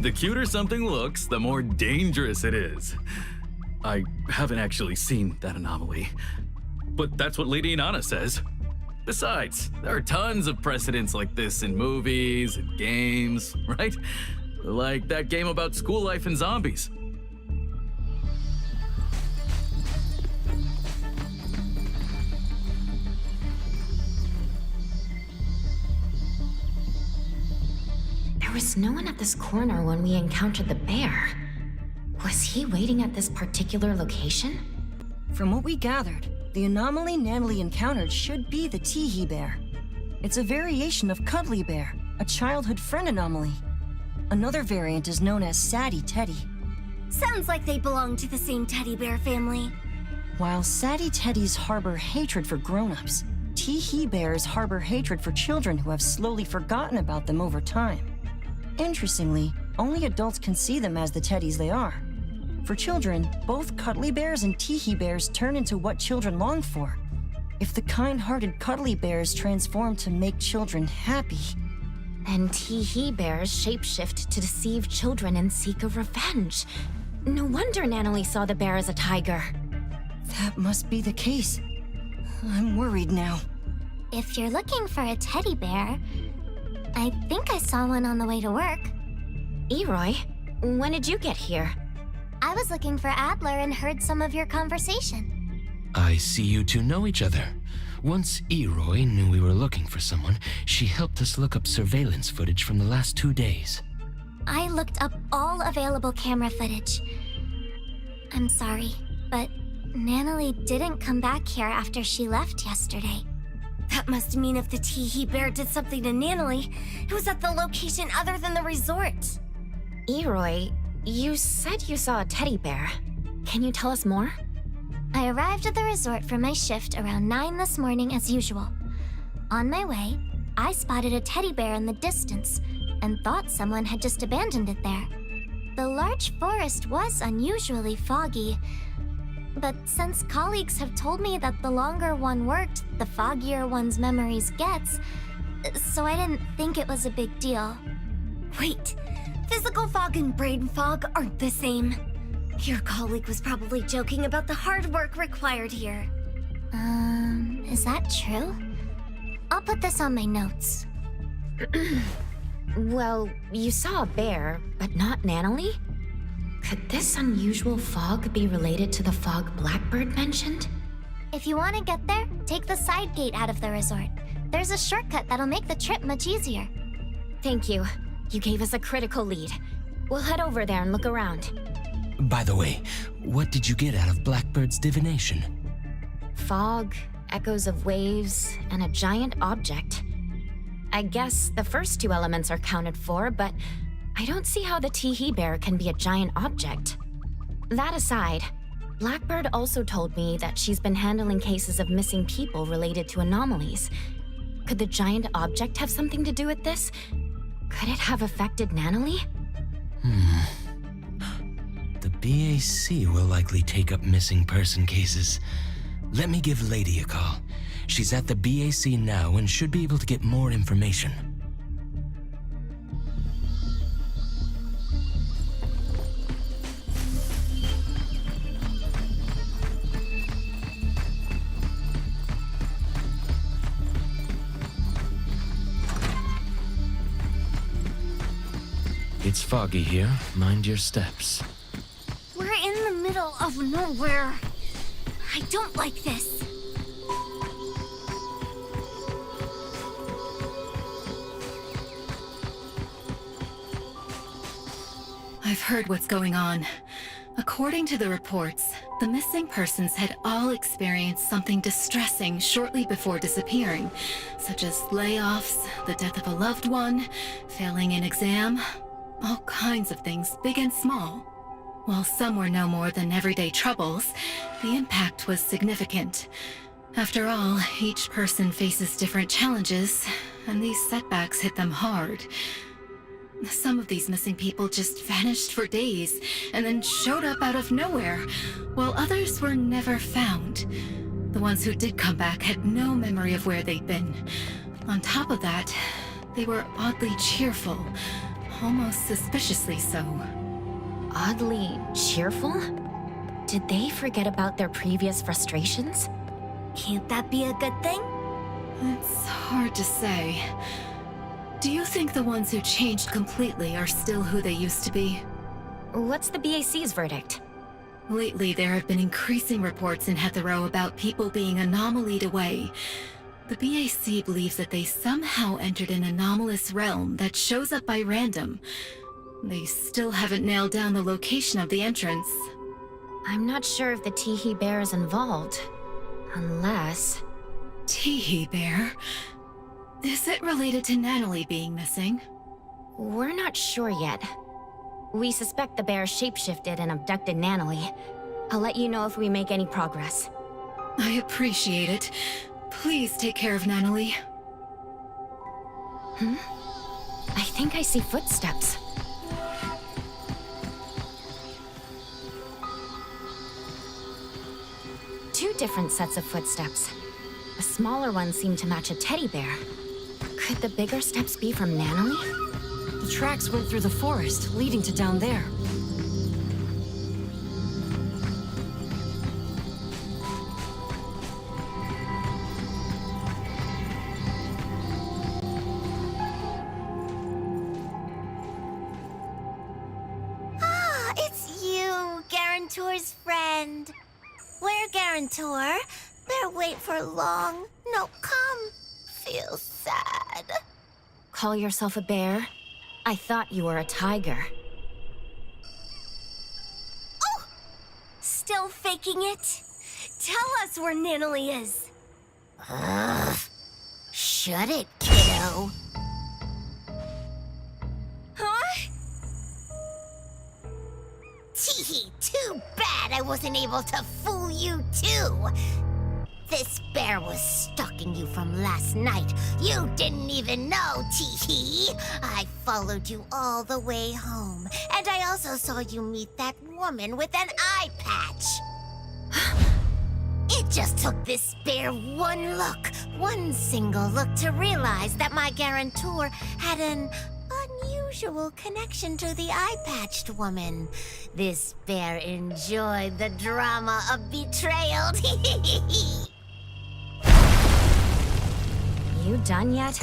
The cuter something looks, the more dangerous it is. I haven't actually seen that anomaly, but that's what Lady Inanna says. Besides, there are tons of precedents like this in movies and games, right? Like that game about school life and zombies. There was no one at this corner when we encountered the bear. Was he waiting at this particular location? From what we gathered, the anomaly Natalie encountered should be the Teehee bear. It's a variation of Cuddly Bear, a childhood friend anomaly. Another variant is known as Sadie Teddy. Sounds like they belong to the same teddy bear family. While Sadie Teddies harbor hatred for grown-ups, Teehee bears harbor hatred for children who have slowly forgotten about them over time. Interestingly, only adults can see them as the teddies they are. For children, both Cuddly Bears and Teehee bears turn into what children long for. If the kind-hearted Cuddly Bears transform to make children happy, and Teehee bears shapeshift to deceive children and seek a revenge. No wonder Natalie saw the bear as a tiger. That must be the case. I'm worried now. If you're looking for a teddy bear, I think I saw one on the way to work. Eroy, when did you get here? I was looking for Adler and heard some of your conversation. I see you two know each other. Once Eroy knew we were looking for someone, she helped us look up surveillance footage from the last 2 days. I looked up all available camera footage. I'm sorry, but Natalie didn't come back here after she left yesterday. That must mean if the Teehee bear did something to Natalie, it was at the location other than the resort. Eroy, you said you saw a teddy bear. Can you tell us more? I arrived at the resort for my shift around 9 this morning as usual. On my way, I spotted a teddy bear in the distance and thought someone had just abandoned it there. The large forest was unusually foggy, but since colleagues have told me that the longer one worked, the foggier one's memories gets, so I didn't think it was a big deal. Wait, physical fog and brain fog aren't the same. Your colleague was probably joking about the hard work required here. Is that true? I'll put this on my notes. Well, you saw a bear, but not Natalie? Could this unusual fog be related to the fog Blackbird mentioned? If you want to get there, take the side gate out of the resort. There's a shortcut that'll make the trip much easier. Thank you. You gave us a critical lead. We'll head over there and look around. By the way, what did you get out of Blackbird's divination? Fog, echoes of waves, and a giant object. I guess the first 2 elements are counted for, but I don't see how the Teehee bear can be a giant object. That aside, Blackbird also told me that she's been handling cases of missing people related to anomalies. Could the giant object have something to do with this? Could it have affected Natalie? The BAC will likely take up missing person cases. Let me give Lady a call. She's at the BAC now and should be able to get more information. It's foggy here. Mind your steps. We're in the middle of nowhere. I don't like this. I've heard what's going on. According to the reports, the missing persons had all experienced something distressing shortly before disappearing, such as layoffs, the death of a loved one, failing an exam, all kinds of things, big and small. While some were no more than everyday troubles, the impact was significant. After all, each person faces different challenges, and these setbacks hit them hard. Some of these missing people just vanished for days, and then showed up out of nowhere, while others were never found. The ones who did come back had no memory of where they'd been. On top of that, they were oddly cheerful, almost suspiciously so. Oddly cheerful? Did they forget about their previous frustrations? Can't that be a good thing? It's hard to say. Do you think the ones who changed completely are still who they used to be? What's the BAC's verdict? Lately, there have been increasing reports in Hetero about people being anomalied away. The BAC believes that they somehow entered an anomalous realm that shows up by random. They still haven't nailed down the location of the entrance. I'm not sure if the Teehee Bear is involved. Unless... Teehee Bear? Is it related to Natalie being missing? We're not sure yet. We suspect the bear shapeshifted and abducted Natalie. I'll let you know if we make any progress. I appreciate it. Please take care of Natalie. I think I see footsteps. Two different sets of footsteps. The smaller ones seem to match a teddy bear. Could the bigger steps be from Natalie? The tracks went through the forest, leading to down there. Ah, it's you, Guarantor's friend. Where, Guarantor? Better wait for long. No, come. Feel sad. Call yourself a bear? I thought you were a tiger. Oh! Still faking it? Tell us where Natalie is. Ugh. Shut it, kiddo. Huh? Teehee, too bad I wasn't able to fool you too. This bear was stalking you from last night. You didn't even know, Teehee. I followed you all the way home. And I also saw you meet that woman with an eye patch. It just took this bear one single look to realize that my guarantor had an unusual connection to the eye-patched woman. This bear enjoyed the drama of betrayal. You done yet?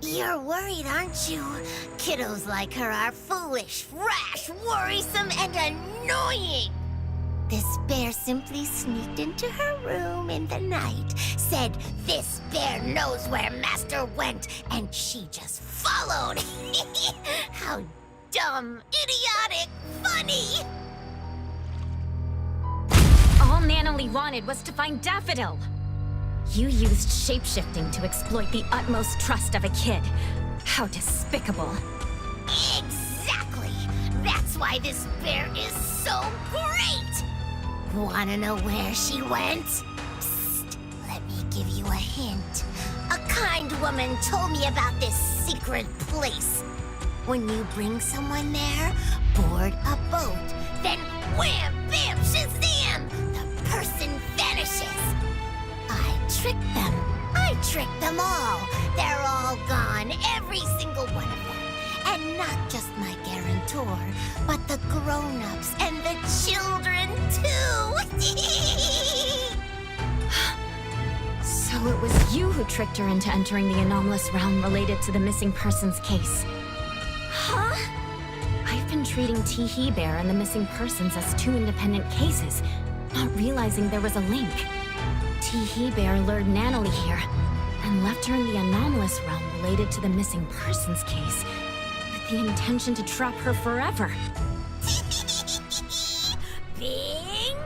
You're worried, aren't you? Kiddos like her are foolish, rash, worrisome, and annoying. This bear simply sneaked into her room in the night, said this bear knows where Master went, and she just followed. How dumb, idiotic, funny! All Natalie wanted was to find Daffodil. You used shapeshifting to exploit the utmost trust of a kid. How despicable. Exactly! That's why this bear is so great! Wanna know where she went? Psst, let me give you a hint. A kind woman told me about this secret place. When you bring someone there, board a boat, then wham, bam, shazam! The person vanishes. I tricked them all. They're all gone, every single one of them. And not just my guarantor, but the grown-ups and the children, too. So it was you who tricked her into entering the anomalous realm related to the missing persons case. Huh? I've been treating Teehee Bear and the missing persons as two independent cases, not realizing there was a link. Teehee Bear lured Natalie here and left her in the anomalous realm related to the missing persons case with the intention to trap her forever. Bingo!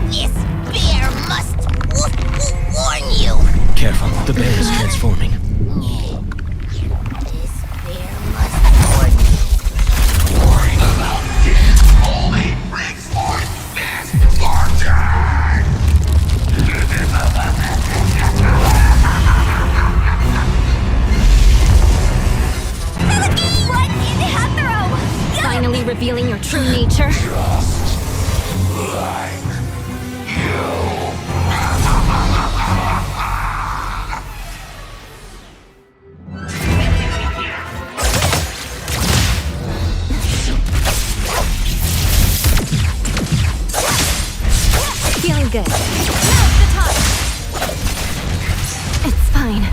This bear must warn you! revealing your true nature? Feeling good. Now's the time. It's fine.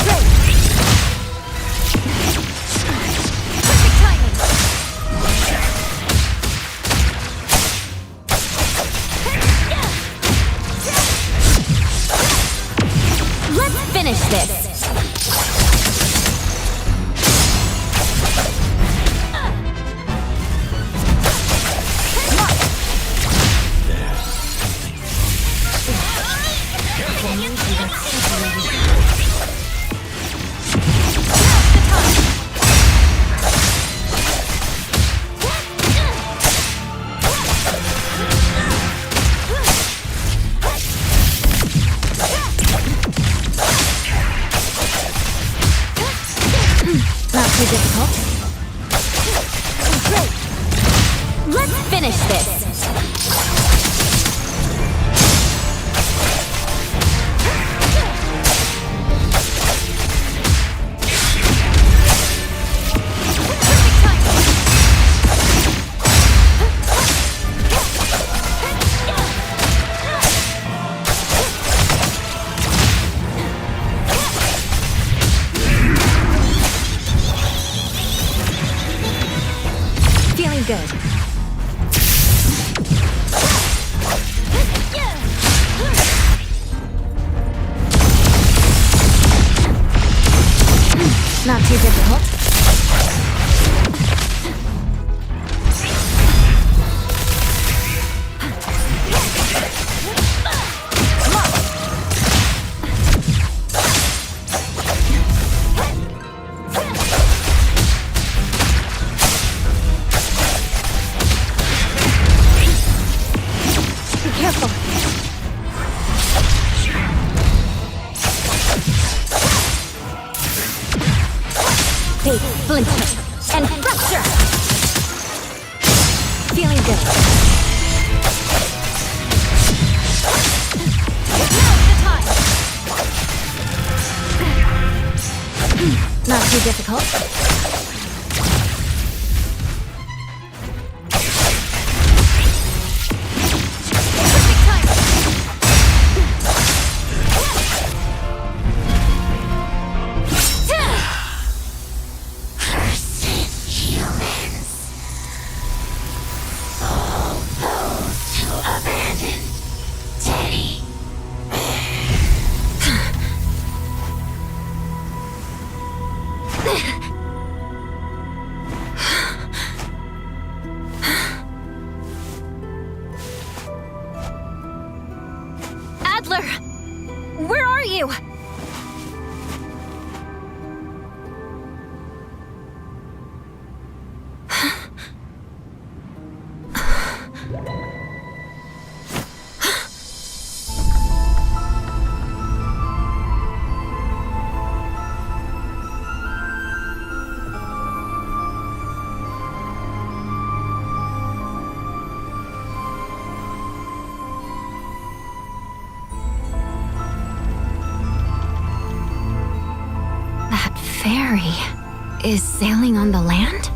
Great. Perfect timing. Let's finish this. Not too difficult. Great. Let's finish this. Feeling good. Not too difficult. Be careful. Big splinter and fracture. Feeling good. Now's the time. Not too difficult. Perfect timing. Adler! Where are you? That ferry is sailing on the land?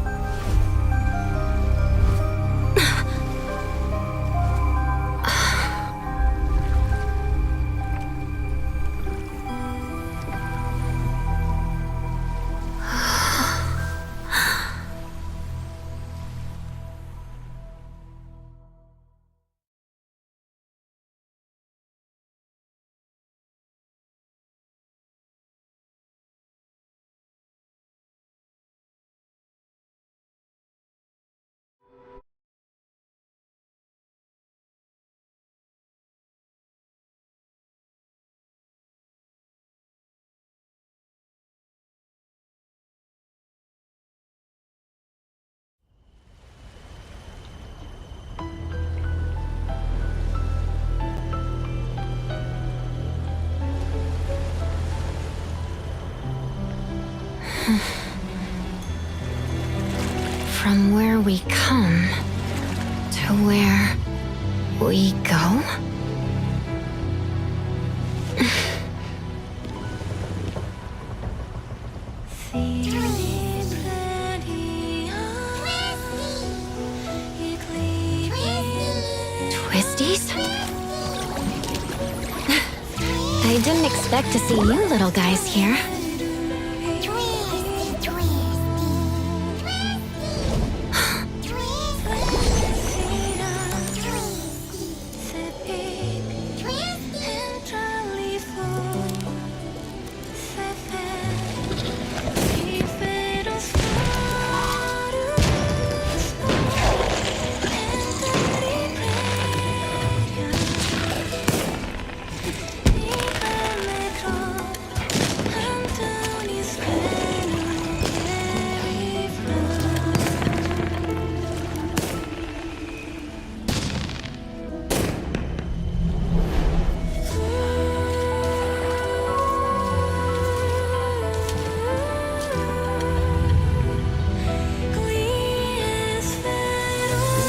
From where we come to where we go? Twisties? I didn't expect to see you little guys here.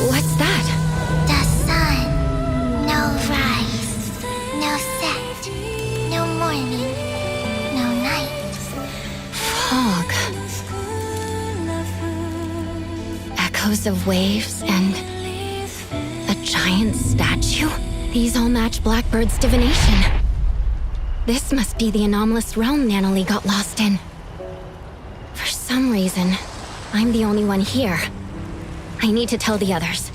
What's that? The sun. No rise. No set. No morning. No night. Fog. Echoes of waves and a giant statue? These all match Blackbird's divination. This must be the anomalous realm Nanalie got lost in. For some reason, I'm the only one here. I need to tell the others.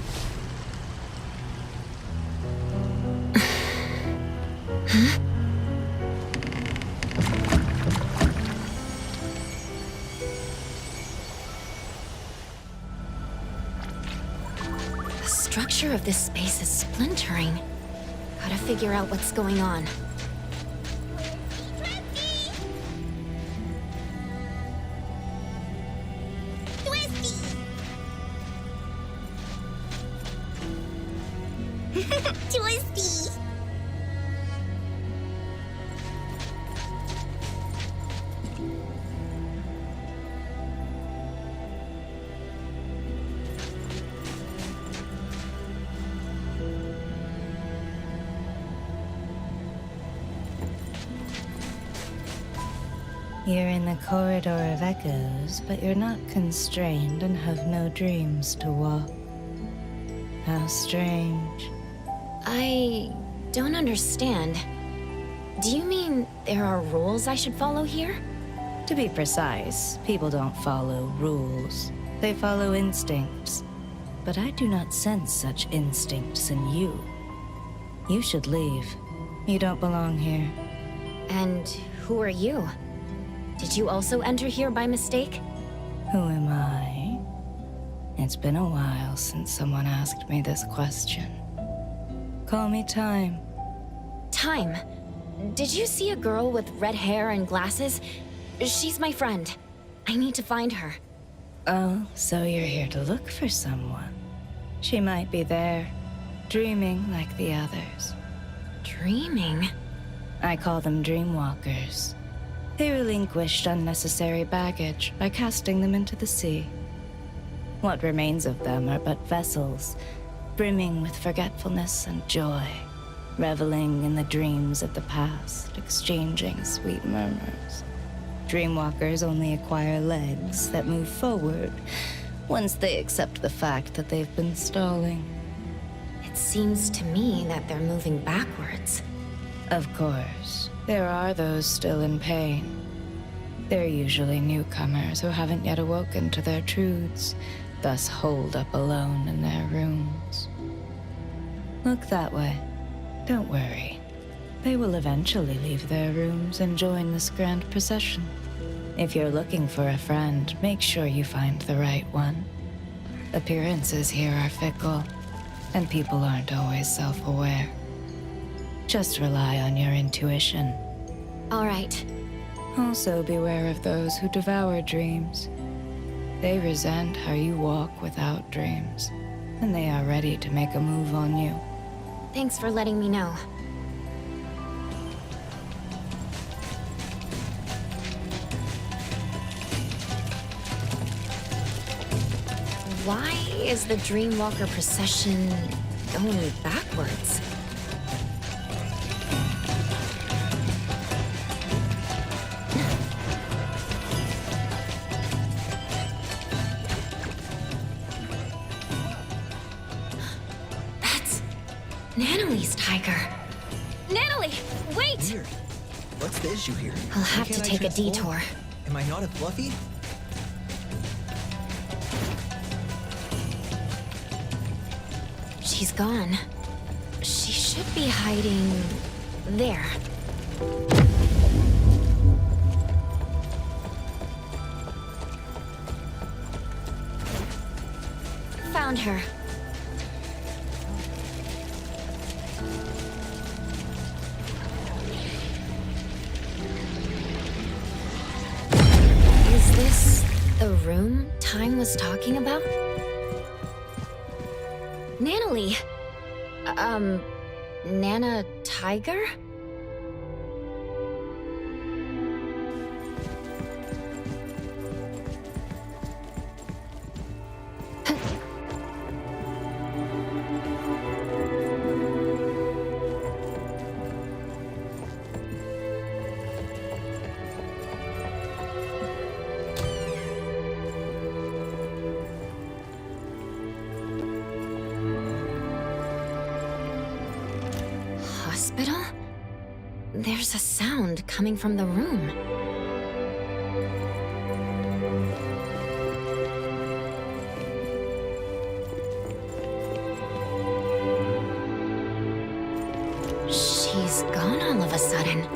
Huh? The structure of this space is splintering. Gotta figure out what's going on. Twisty. You're in the corridor of echoes, but you're not constrained and have no dreams to walk. How strange. I don't understand. Do you mean there are rules I should follow here? To be precise, people don't follow rules. They follow instincts. But I do not sense such instincts in you. You should leave. You don't belong here. And who are you? Did you also enter here by mistake? Who am I? It's been a while since someone asked me this question. Call me Time. Time? Did you see a girl with red hair and glasses? She's my friend. I need to find her. Oh, so you're here to look for someone. She might be there, dreaming like the others. Dreaming? I call them dreamwalkers. They relinquished unnecessary baggage by casting them into the sea. What remains of them are but vessels, brimming with forgetfulness and joy, reveling in the dreams of the past, exchanging sweet murmurs. Dreamwalkers only acquire legs that move forward once they accept the fact that they've been stalling. It seems to me that they're moving backwards. Of course, there are those still in pain. They're usually newcomers who haven't yet awoken to their truths, thus holed up alone in their rooms. Look that way. Don't worry. They will eventually leave their rooms and join this grand procession. If you're looking for a friend, make sure you find the right one. Appearances here are fickle, and people aren't always self-aware. Just rely on your intuition. All right. Also beware of those who devour dreams. They resent how you walk without dreams, and they are ready to make a move on you. Thanks for letting me know. Why is the Dreamwalker procession going backwards? That's Nanali's tiger. Nanali, wait! Weird. What's the issue here? I'll have Why to can't I take a transform? detour. Am I not a Fluffy? She's gone. She should be hiding there. Found her. Is this the room Time was talking about? Nanali! Nana Tiger? Hospital? There's a sound coming from the room. She's gone all of a sudden.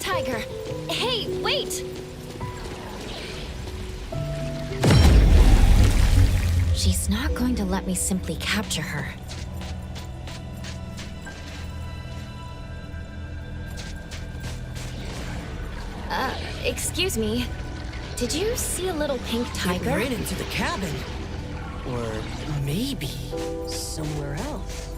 Tiger! Hey, wait! She's not going to let me simply capture her. Excuse me. Did you see a little pink tiger? It ran into the cabin. Or maybe somewhere else.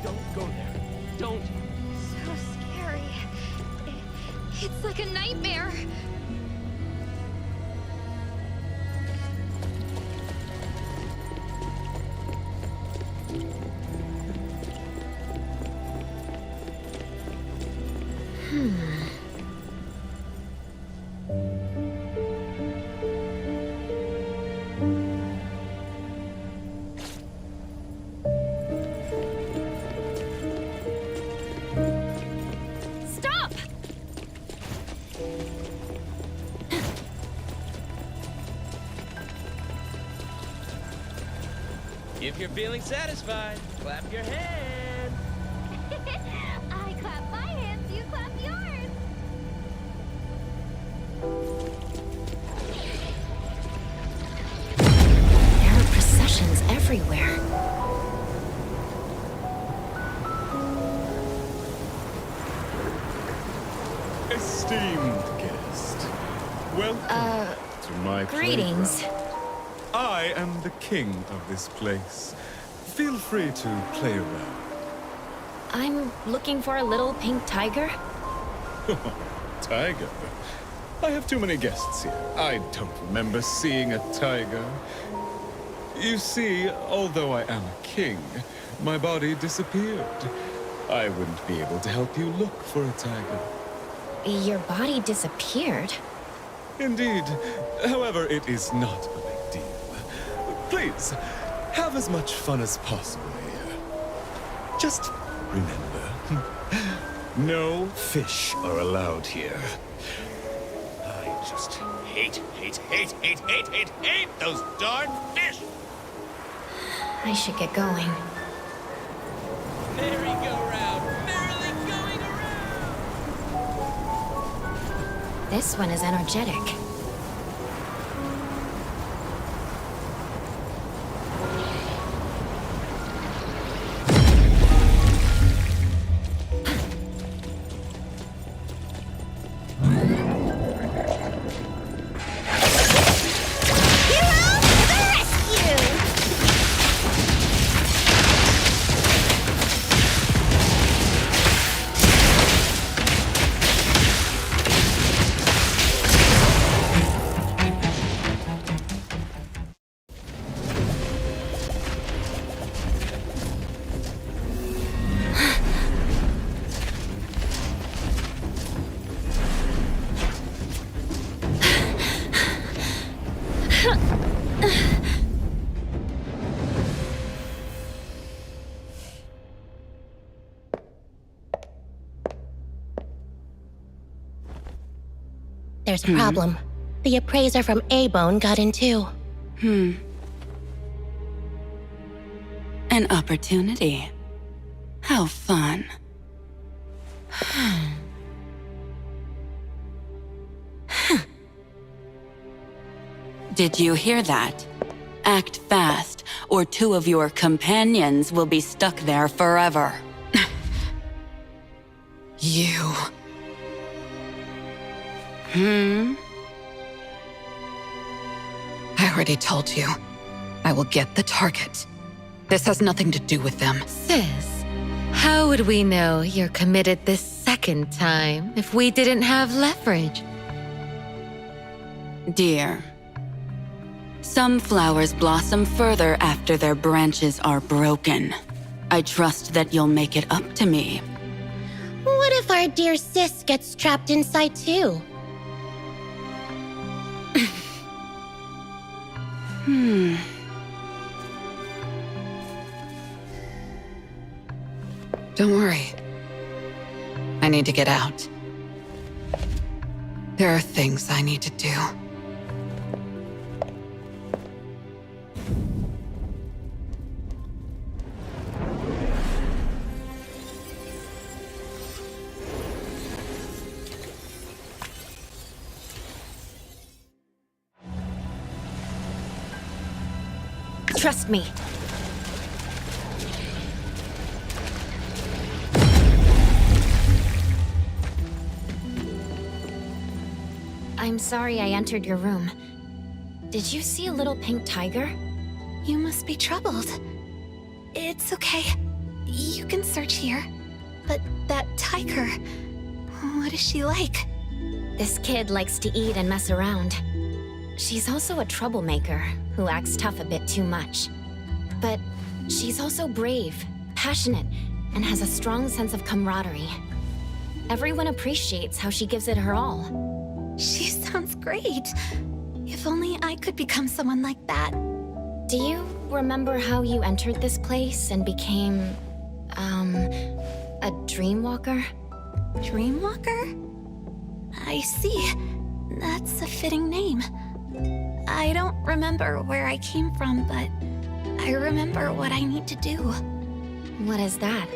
Don't go there. Don't. So scary. It's like a nightmare. Stop! If you're feeling satisfied, clap your hands. I clap my hands, you clap yours. There are processions everywhere. Esteemed guest, welcome to my Greetings. playground. I am the king of this place. Feel free to play around. I'm looking for a little pink tiger. Tiger? I have too many guests here. I don't remember seeing a tiger. You see, although I am a king, my body disappeared. I wouldn't be able to help you look for a tiger. Your body disappeared. Indeed. However, it is not a big deal. Please, have as much fun as possible here. Just remember, no fish are allowed here. Just hate those darn fish! I should get going. Merry-go-round, merrily going around! This one is energetic. There's a problem. The appraiser from A-Bone got in too. An opportunity. How fun. Did you hear that? Act fast, or two of your companions will be stuck there forever. You. I already told you. I will get the target. This has nothing to do with them. Sis, how would we know you're committed this second time if we didn't have leverage? Dear, some flowers blossom further after their branches are broken. I trust that you'll make it up to me. What if our dear sis gets trapped inside too? Don't worry. I need to get out. There are things I need to do. Trust me. I'm sorry I entered your room. Did you see a little pink tiger? You must be troubled. It's okay. You can search here. But that tiger, what is she like? This kid likes to eat and mess around. She's also a troublemaker who acts tough a bit too much. But she's also brave, passionate, and has a strong sense of camaraderie. Everyone appreciates how she gives it her all. She sounds great. If only I could become someone like that. Do you remember how you entered this place and became, a Dreamwalker? Dreamwalker? I see. That's a fitting name. I don't remember where I came from, but I remember what I need to do. What is that?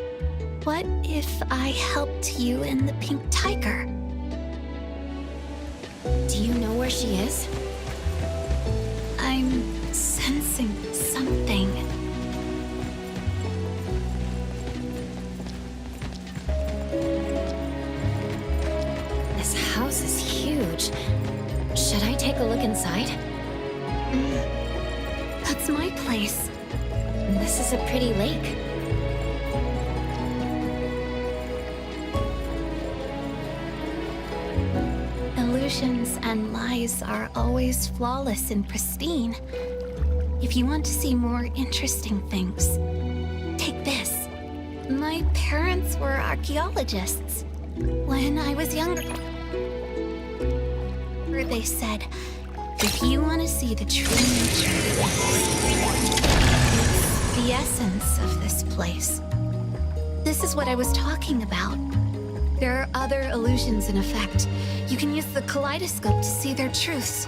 What if I helped you in the pink tiger? Do you know where she is? I'm sensing something. This house is huge. Should I take a look inside? That's my place. This is a pretty lake. Illusions and lies are always flawless and pristine. If you want to see more interesting things, take this. My parents were archaeologists. When I was younger, they said, if you want to see the true nature, it's the essence of this place. This is what I was talking about. There are other illusions in effect. You can use the kaleidoscope to see their truths.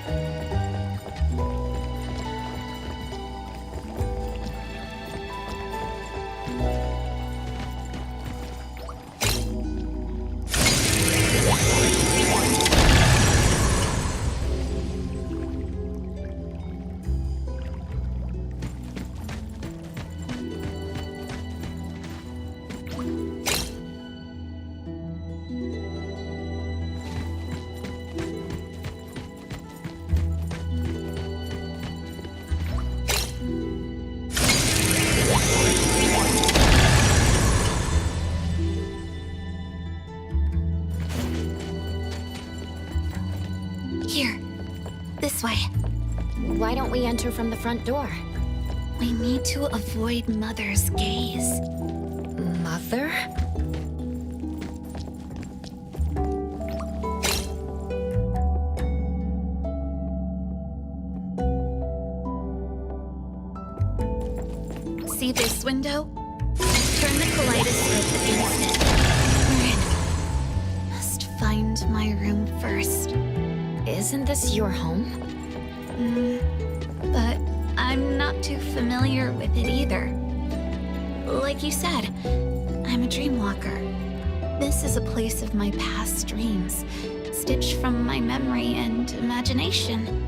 Here. This way. Why don't we enter from the front door? We need to avoid Mother's gaze. Mother? See this window? Turn the kaleidoscope against it. We're in. Must find my room first. Isn't this your home? But I'm not too familiar with it either. Like you said, I'm a dreamwalker. This is a place of my past dreams, stitched from my memory and imagination.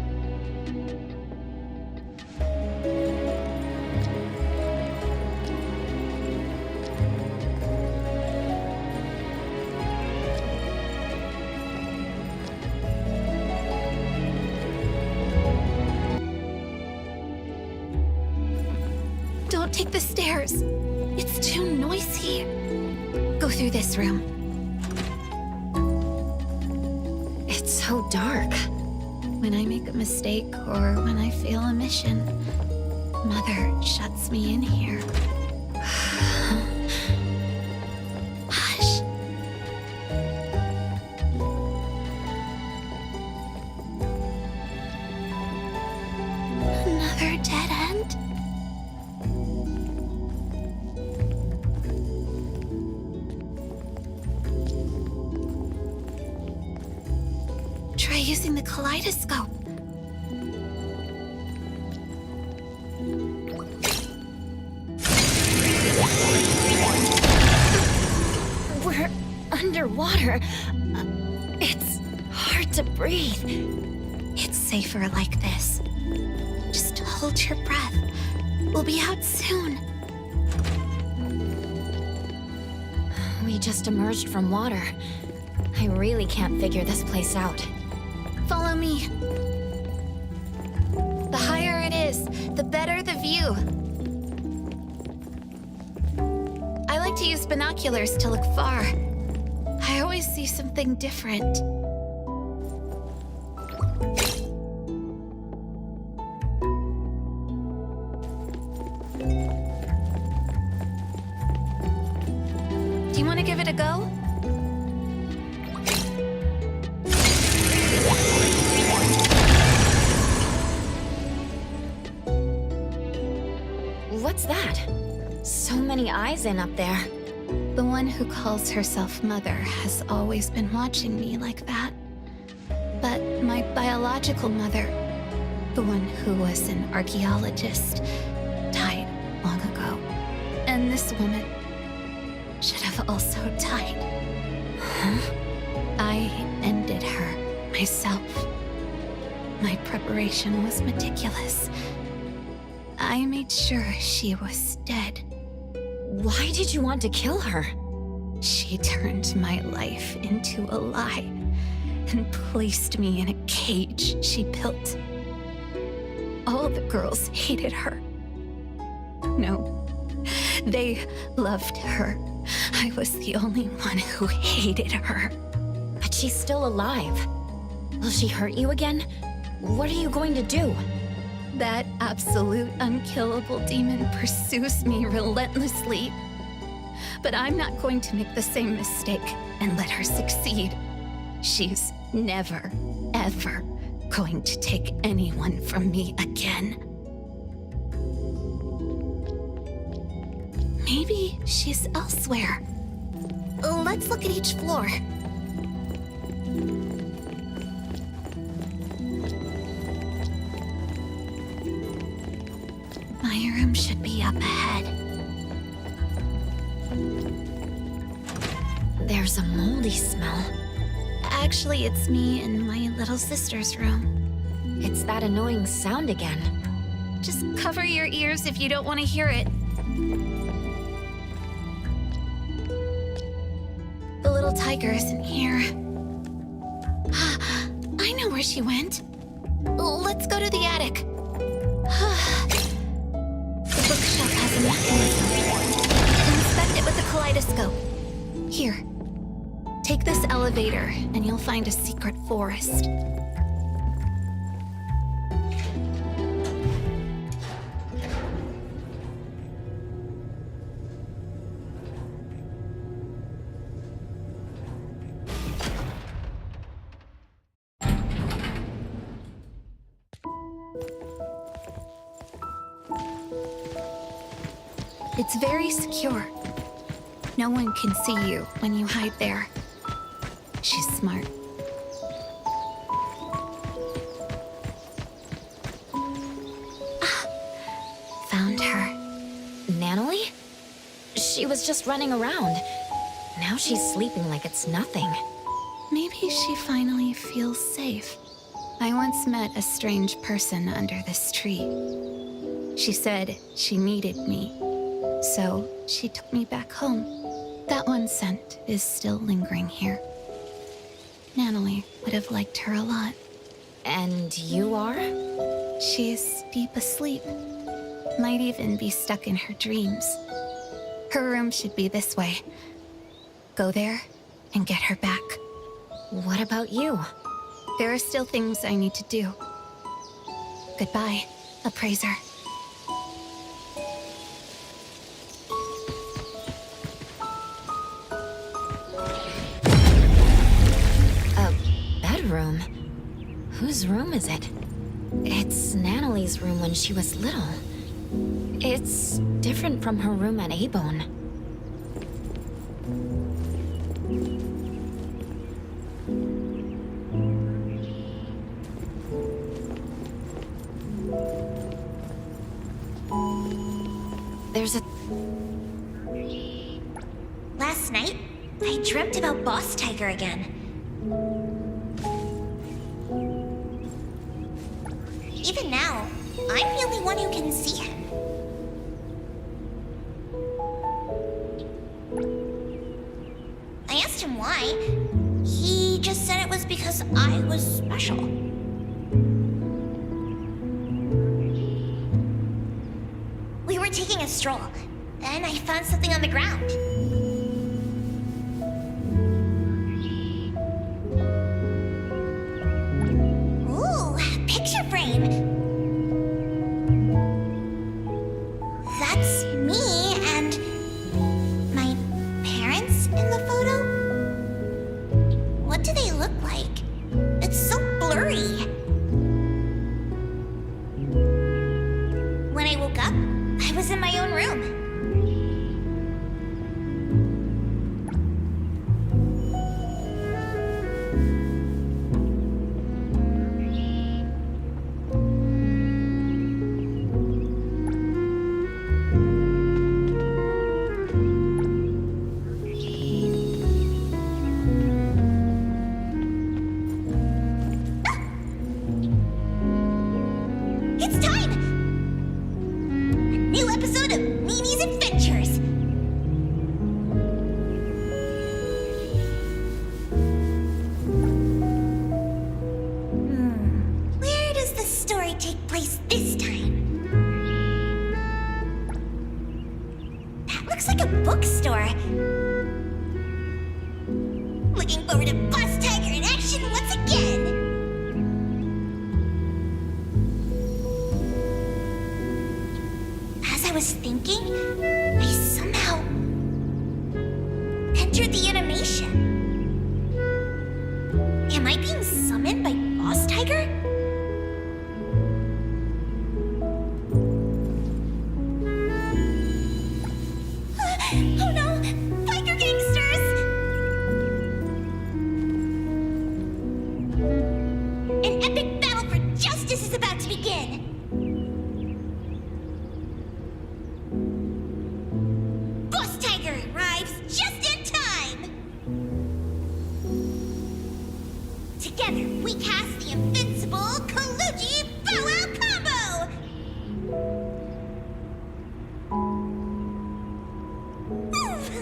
Don't take the stairs. It's too noisy. Go through this room. It's so dark. When I make a mistake or when I fail a mission, Mother shuts me in here. Hush. Another dead end? Try using the kaleidoscope. We're underwater. It's hard to breathe. It's safer like this. Just hold your breath. We'll be out soon. We just emerged from water. I really can't figure this place out. Follow me. The higher it is, the better the view. I like to use binoculars to look far. I always see something different. Do you want to give it a go? What's that? So many eyes in up there. The one who calls herself Mother has always been watching me like that. But my biological mother, the one who was an archaeologist, died long ago. And this woman should have also died. Huh? I ended her myself. My preparation was meticulous. I made sure she was dead. Why did you want to kill her? She turned my life into a lie and placed me in a cage she built. All the girls hated her. No, they loved her. I was the only one who hated her. But she's still alive. Will she hurt you again? What are you going to do? That absolute unkillable demon pursues me relentlessly. But I'm not going to make the same mistake and let her succeed. She's never, ever going to take anyone from me again. Maybe she's elsewhere. Let's look at each floor. My room should be up ahead. There's a moldy smell. Actually, it's me and my little sister's room. It's that annoying sound again. Just cover your ears if you don't want to hear it. The little tiger isn't here. I know where she went. Let's go to the attic. The bookshelf has a mechanism. Inspect it with the kaleidoscope. Here. Take this elevator, and you'll find a secret forest. It's very secure. No one can see you when you hide there. She's smart. Found her. Natalie? She was just running around. Now she's sleeping like it's nothing. Maybe she finally feels safe. I once met a strange person under this tree. She said she needed me, so she took me back home. That one scent is still lingering here. Natalie would have liked her a lot. And you are? She's deep asleep. Might even be stuck in her dreams. Her room should be this way. Go there and get her back. What about you? There are still things I need to do. Goodbye, appraiser. A bedroom? Whose room is it? It's Natalie's room when she was little. It's different from her room at A-Bone. There's a... Last night, I dreamt about Boss Tiger again. Even now, I'm the only one who can see him. I asked him why. He just said it was because I was special. We were taking a stroll, and I found something on the ground. Ooh, picture frame. That's me and my parents in the photo. What do they look like? It's so blurry. When I woke up, I was in my own room. It's time! A new episode of Mimi's Adventures! Where does the story take place this time? That looks like a bookstore. Looking forward to Boss Tiger in action once again! As I was thinking, I somehow entered the animation. Am I being summoned by Boss Tiger? Oh no! Biker gangsters!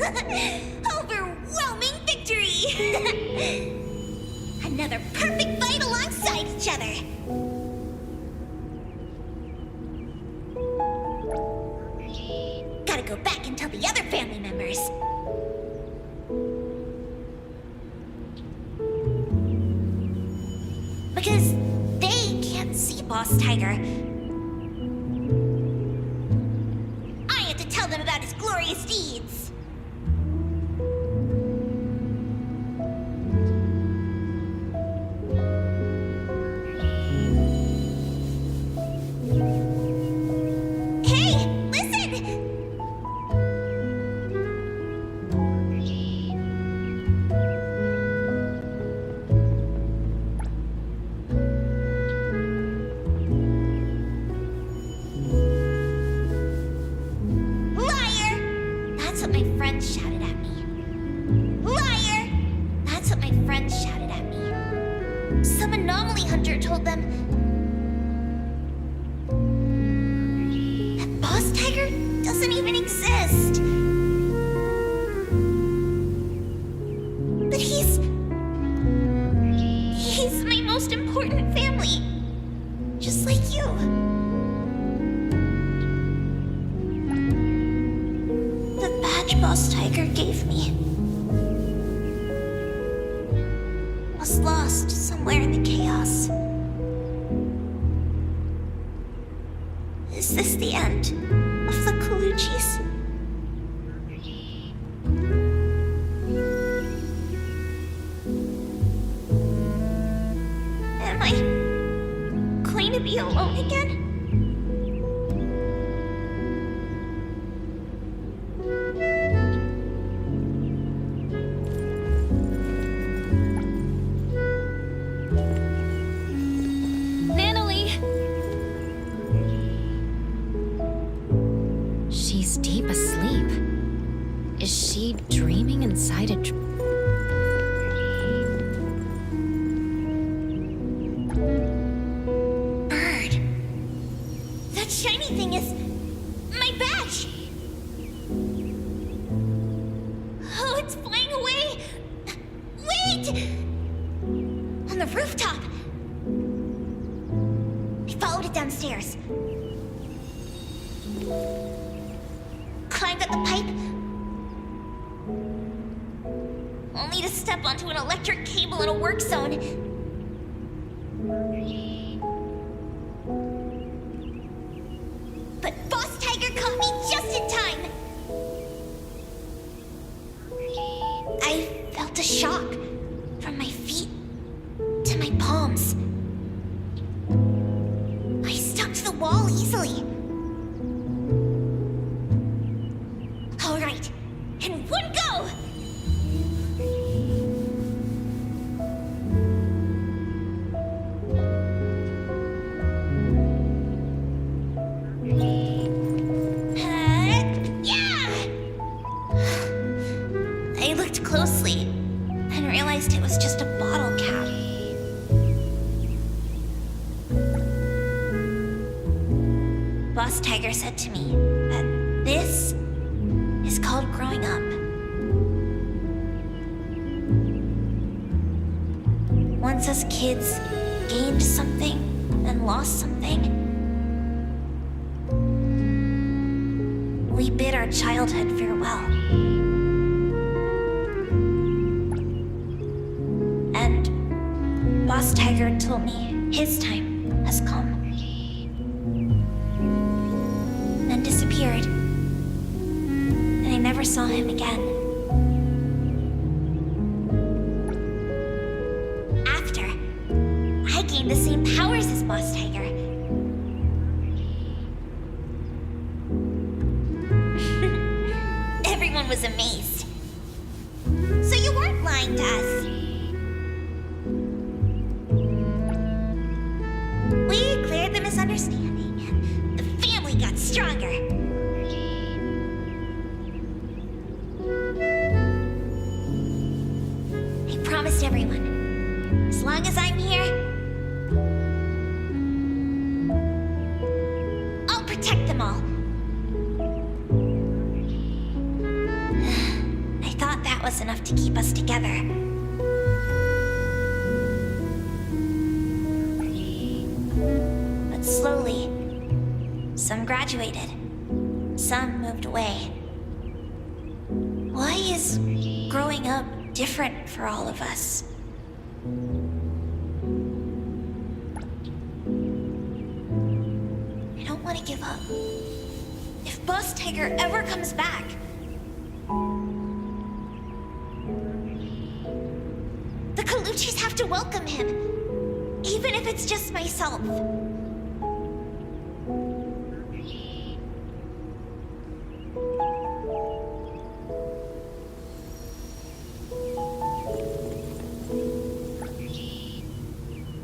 Overwhelming victory! Another perfect fight alongside each other. Gotta go back and tell the other family members. Because they can't see Boss Tiger. I have to tell them about his glorious deeds. Hey, listen! Liar! That's what my friends shouted at me. Liar! That's what my friends shouted at me. Some anomaly hunter told them that Boss Tiger doesn't even exist. But he's my most important family. Just like you. The badge Boss Tiger gave me was lost somewhere in the chaos. Is this the end of the Colucci's? Am I going to be alone again? Natalie! She's deep asleep. Is she dreaming inside a Bird. That shiny thing is my badge. Oh, it's flying away. Wait! On the rooftop. I followed it downstairs. Climbed up the pipe. Only to step onto an electric cable in a work zone. But Boss Tiger caught me just in time. I felt a shock from my feet to my palms. I stuck to the wall easily. All right, in one go! Yeah! I looked closely and realized it was just a bottle cap. Boss Tiger said to me that this is called growing up. Once us kids gained something and lost something, we bid our childhood farewell. And Boss Tiger told me his time has come. Then disappeared. And I never saw him again. After, I gained the same powers as Boss Tiger. Everyone was amazed. So you weren't lying to us. We cleared the misunderstanding, and the family got stronger. I promised everyone, as long as I'm here, I'll protect them all. was enough to keep us together. But slowly, some graduated, some moved away. Why is growing up different for all of us? I don't want to give up. If Boss Tiger ever comes back, the Colucci's have to welcome him, even if it's just myself.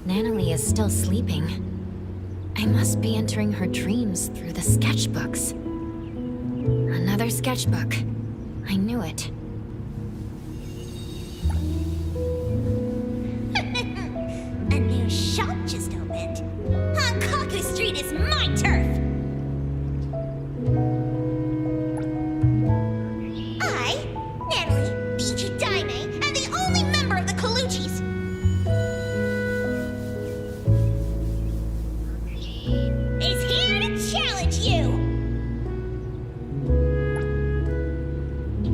Natalie is still sleeping. I must be entering her dreams through the sketchbooks. Another sketchbook. I knew it. A new shop just opened. Hankaku Street is my turf! I, Natalie, Fiji Daime, am the only member of the Colucci's. Is here to challenge you!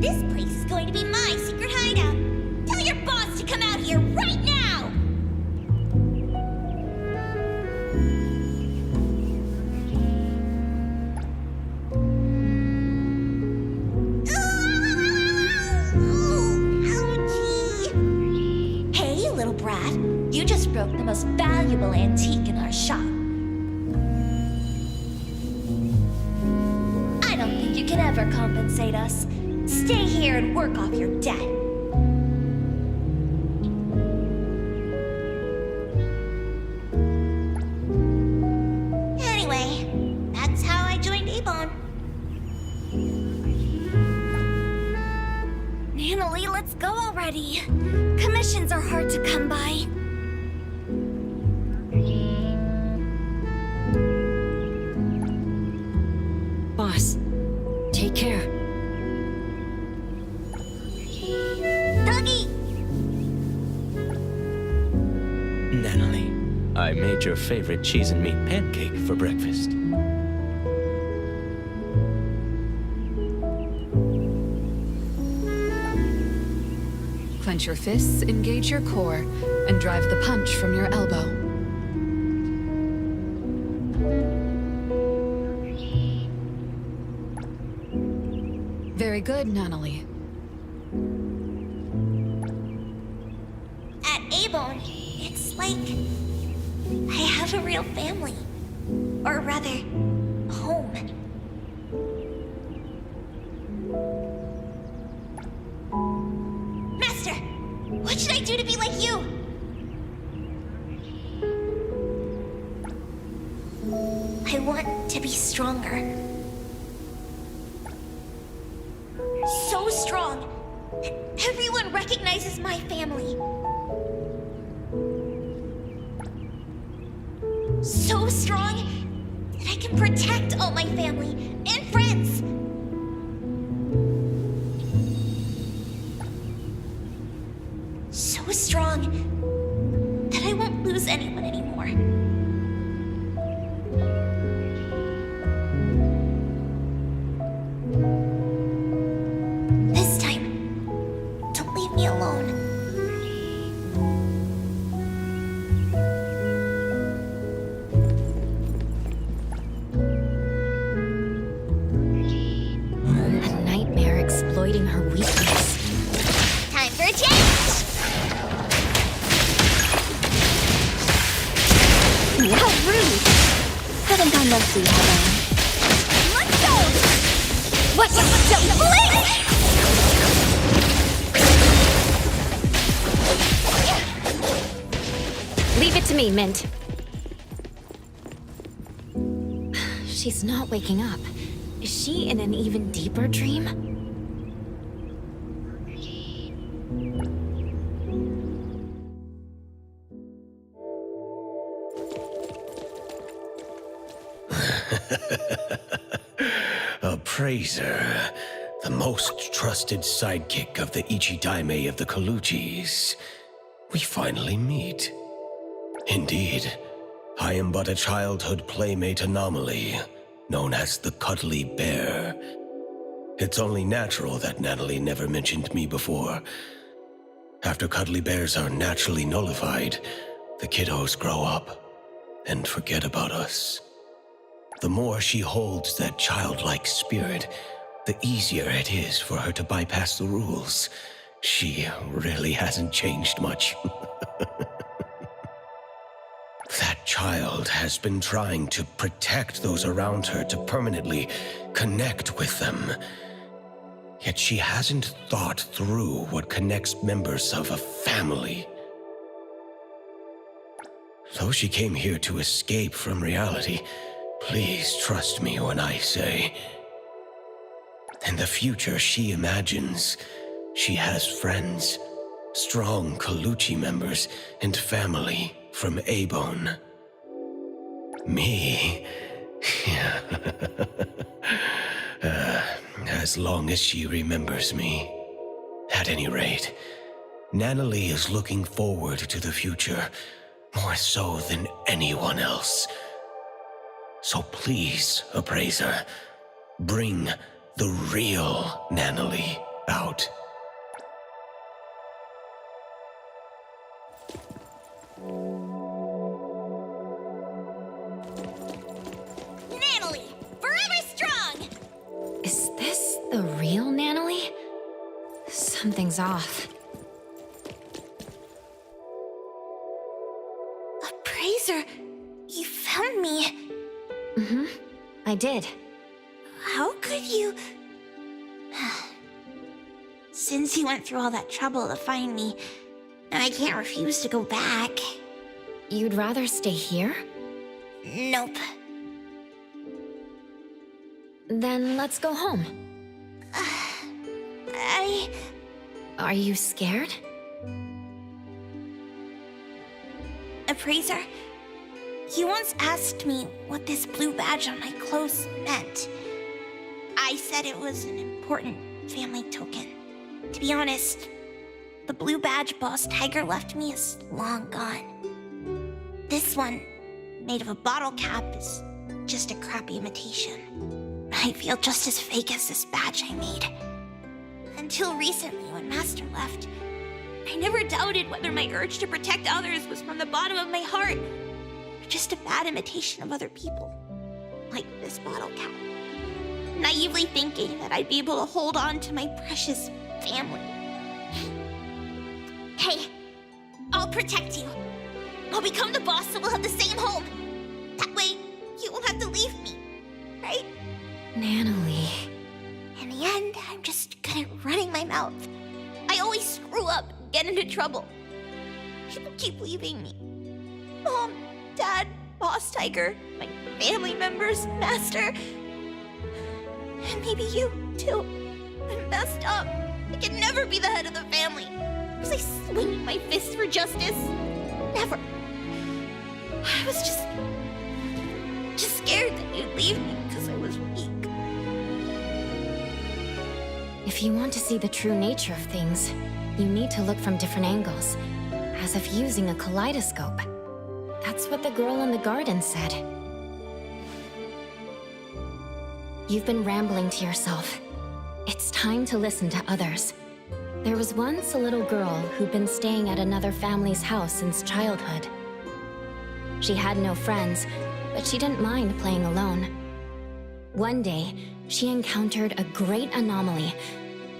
This place is going to be my secret hideout. Tell your boss to come out here right now! Ouchie! Hey, little brat. You just broke the most valuable antique in our shop. I don't think you can ever compensate us. Stay here and work off your debt. Anyway, that's how I joined Avon. Natalie, let's go already. Commissions are hard to come by. Boss, take care. Dougie! Natalie, I made your favorite cheese and meat pancake for breakfast. Clench your fists, engage your core, and drive the punch from your elbow. Very good, Natalie. At Avon, it's like I have a real family. Or rather, home. Master, what should I do to be like you? I want to be stronger. So strong. Everyone recognizes my family. So strong that I can protect all my family and friends. So strong that I won't lose anyone anymore. This time, don't leave me alone. A nightmare exploiting her weakness. Time for a change! How rude! Haven't I loved you, have I? Let's go! What? Don't blink! Leave it to me, Mint. She's not waking up. Is she in an even deeper dream? Appraiser, the the most trusted sidekick of the Ichidaime of the Coluchis, we finally meet. Indeed, I am but a childhood playmate anomaly, known as the Cuddly Bear. It's only natural that Natalie never mentioned me before. After cuddly bears are naturally nullified, the kiddos grow up and forget about us. The more she holds that childlike spirit, the easier it is for her to bypass the rules. She really hasn't changed much. That child has been trying to protect those around her to permanently connect with them. Yet she hasn't thought through what connects members of a family. Though she came here to escape from reality, please trust me when I say, in the future she imagines she has friends, strong Coluchi members, and family from Abone. Me? As long as she remembers me. At any rate, Nanalie is looking forward to the future more so than anyone else. So please, Appraiser, bring the real Nanalie out. Natalie, forever strong! Is this the real Nanalie? Something's off. Appraiser, you found me. Mm-hmm. I did. How could you... Since you went through all that trouble to find me, and I can't refuse to go back. You'd rather stay here? Nope. Then let's go home. Are you scared? Appraiser, you once asked me what this blue badge on my clothes meant. I said it was an important family token. To be honest, the blue badge Boss Tiger left me is long gone. This one, made of a bottle cap, is just a crappy imitation. I feel just as fake as this badge I made. Until recently, when Master left, I never doubted whether my urge to protect others was from the bottom of my heart, or just a bad imitation of other people, like this bottle cap. Naively thinking that I'd be able to hold on to my precious family. Hey, I'll protect you. I'll become the boss so we'll have the same home. That way, you won't have to leave me, right? Nanalie. In the end, I'm just good at running my mouth. I always screw up and get into trouble. People keep leaving me. Mom, Dad, Boss Tiger, my family members, Master. And maybe you, too. I'm messed up. I can never be the head of the family. Was I swinging my fist for justice? Never. I was just scared that you'd leave me because I was weak. If you want to see the true nature of things, you need to look from different angles, as if using a kaleidoscope. That's what the girl in the garden said. You've been rambling to yourself. It's time to listen to others. There was once a little girl who'd been staying at another family's house since childhood. She had no friends, but she didn't mind playing alone. One day, she encountered a great anomaly,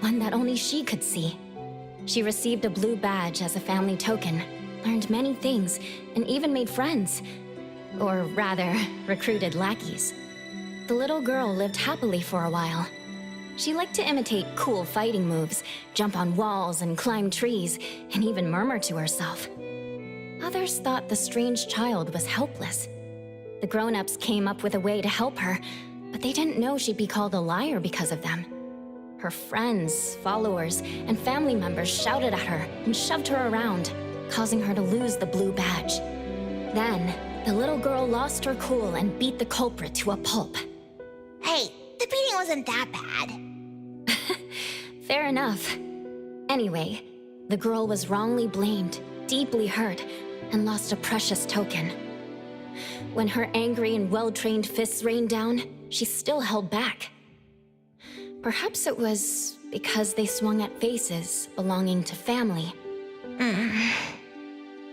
one that only she could see. She received a blue badge as a family token, learned many things, and even made friends. Or rather, recruited lackeys. The little girl lived happily for a while. She liked to imitate cool fighting moves, jump on walls and climb trees, and even murmur to herself. Others thought the strange child was helpless. The grown-ups came up with a way to help her, but they didn't know she'd be called a liar because of them. Her friends, followers, and family members shouted at her and shoved her around, causing her to lose the blue badge. Then, the little girl lost her cool and beat the culprit to a pulp. Hey, the beating wasn't that bad. Fair enough. Anyway, the girl was wrongly blamed, deeply hurt, and lost a precious token. When her angry and well-trained fists rained down, she still held back. Perhaps it was because they swung at faces belonging to family.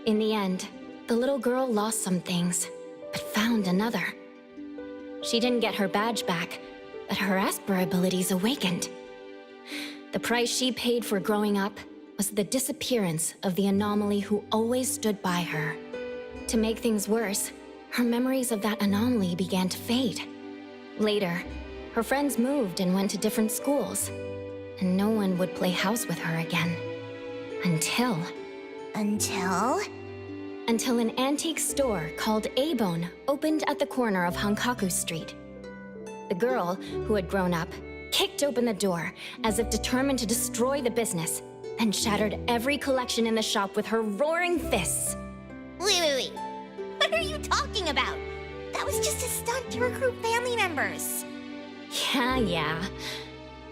In the end, the little girl lost some things, but found another. She didn't get her badge back, but her Asper abilities awakened. The price she paid for growing up was the disappearance of the anomaly who always stood by her. To make things worse, her memories of that anomaly began to fade. Later, her friends moved and went to different schools, and no one would play house with her again. Until an antique store called A-Bone opened at the corner of Hankaku Street. The girl, who had grown up, kicked open the door as if determined to destroy the business, and shattered every collection in the shop with her roaring fists. Wait. What are you talking about? That was just a stunt to recruit family members. Yeah.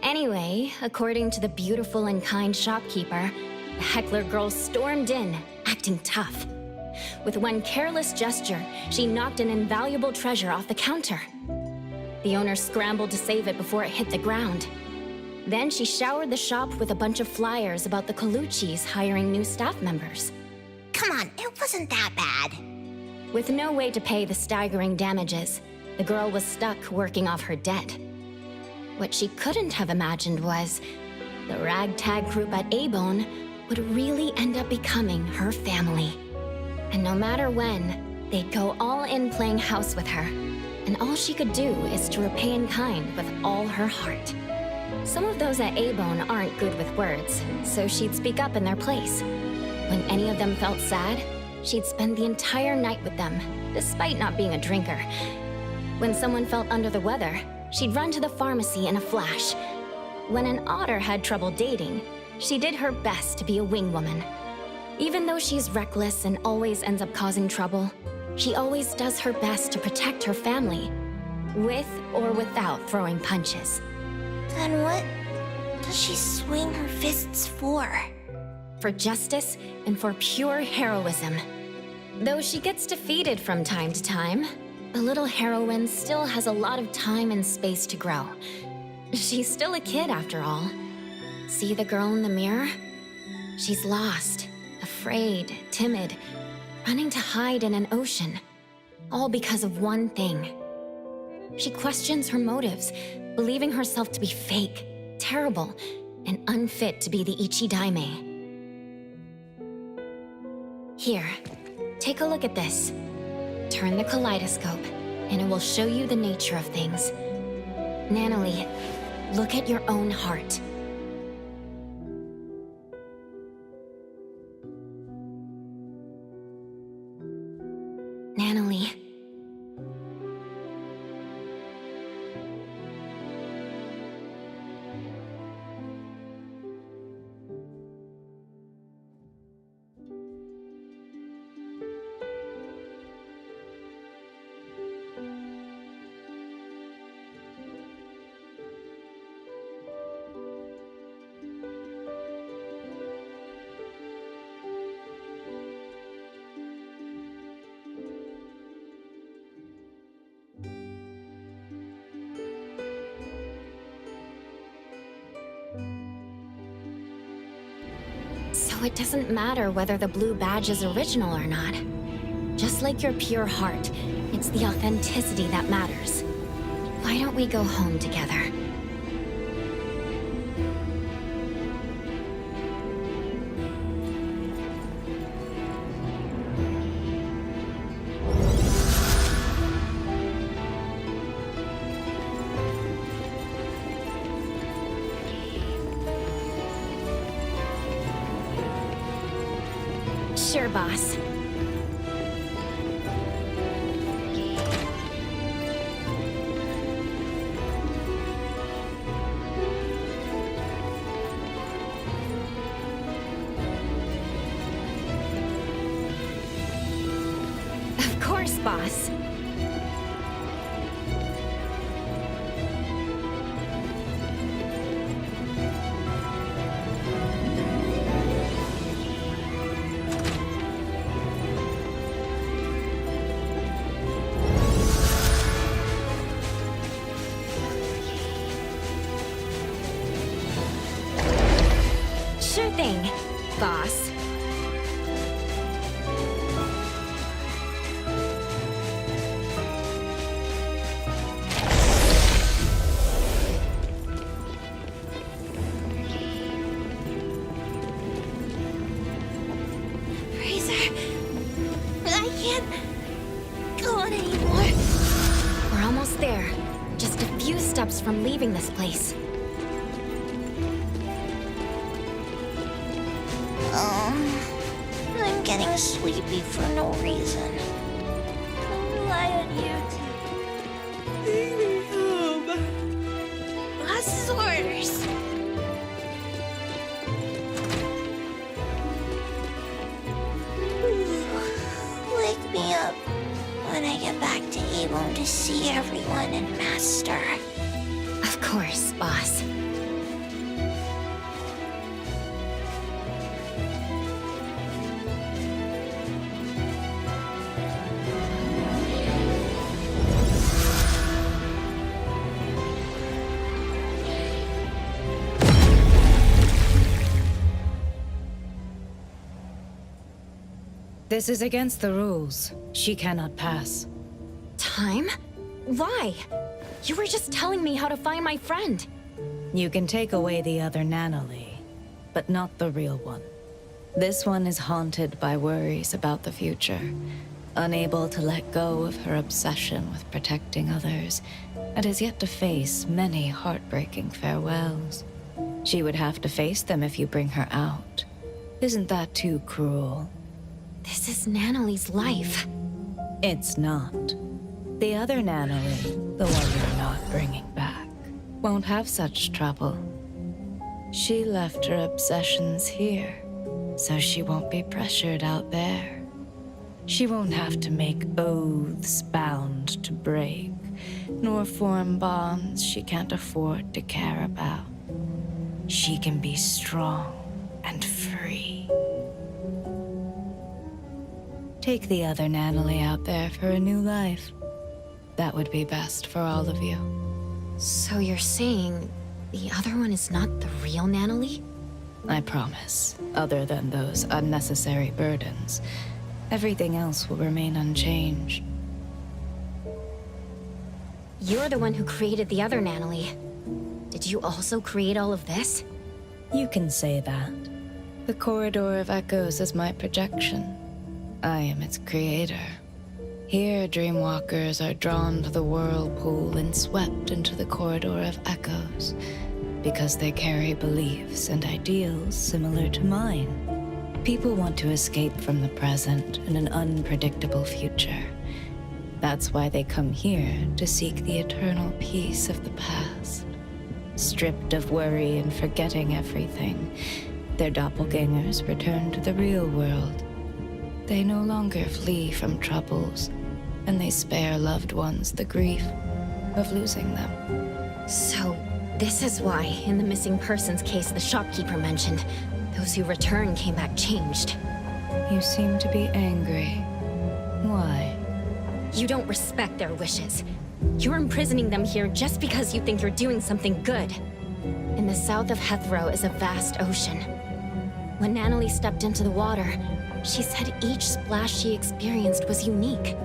Anyway, according to the beautiful and kind shopkeeper, the heckler girl stormed in, acting tough. With one careless gesture, she knocked an invaluable treasure off the counter. The owner scrambled to save it before it hit the ground. Then she showered the shop with a bunch of flyers about the Colucci's hiring new staff members. Come on, it wasn't that bad. With no way to pay the staggering damages, the girl was stuck working off her debt. What she couldn't have imagined was the ragtag group at A-Bone would really end up becoming her family. And no matter when, they'd go all in playing house with her. And all she could do is to repay in kind with all her heart. Some of those at A-Bone aren't good with words, so she'd speak up in their place. When any of them felt sad, she'd spend the entire night with them, despite not being a drinker. When someone felt under the weather, she'd run to the pharmacy in a flash. When an otter had trouble dating, she did her best to be a wingwoman. Even though she's reckless and always ends up causing trouble, she always does her best to protect her family, with or without throwing punches. Then what does she swing her fists for? For justice and for pure heroism. Though she gets defeated from time to time, the little heroine still has a lot of time and space to grow. She's still a kid after all. See the girl in the mirror? She's lost, afraid, timid, running to hide in an ocean, all because of one thing. She questions her motives, believing herself to be fake, terrible, and unfit to be the Ichidaime. Here, take a look at this. Turn the kaleidoscope, and it will show you the nature of things. Nanalie, look at your own heart. Nanalie. So it doesn't matter whether the blue badge is original or not. Just like your pure heart, it's the authenticity that matters. Why don't we go home together? Sure, boss. Of course, boss. Sure thing, boss. Fraser, I can't go on anymore. We're almost there. Just a few steps from leaving this place. I'm getting sleepy for no reason. I'll rely on you to take me home. Boss's orders. Wake me up when I get back to Avon to see everyone and Master. Of course, boss. This is against the rules. She cannot pass. Time? Why? You were just telling me how to find my friend. You can take away the other Nanalee, but not the real one. This one is haunted by worries about the future, unable to let go of her obsession with protecting others, and has yet to face many heartbreaking farewells. She would have to face them if you bring her out. Isn't that too cruel? This is Nanalee's life. It's not. The other Nanalee, the one you're not bringing back, won't have such trouble. She left her obsessions here, so she won't be pressured out there. She won't have to make oaths bound to break, nor form bonds she can't afford to care about. She can be strong and free. Take the other Nanalee out there for a new life. That would be best for all of you. So you're saying the other one is not the real Nanalee? I promise. Other than those unnecessary burdens, everything else will remain unchanged. You're the one who created the other Nanalee. Did you also create all of this? You can say that. The Corridor of Echoes is my projection. I am its creator. Here, Dreamwalkers are drawn to the whirlpool and swept into the Corridor of Echoes, because they carry beliefs and ideals similar to mine. People want to escape from the present and an unpredictable future. That's why they come here to seek the eternal peace of the past. Stripped of worry and forgetting everything, their doppelgangers return to the real world. They no longer flee from troubles, and they spare loved ones the grief of losing them. So, this is why, in the missing persons case the shopkeeper mentioned, those who returned came back changed. You seem to be angry. Why? You don't respect their wishes. You're imprisoning them here just because you think you're doing something good. In the south of Hethro is a vast ocean. When Nanalee stepped into the water, she said each splash she experienced was unique.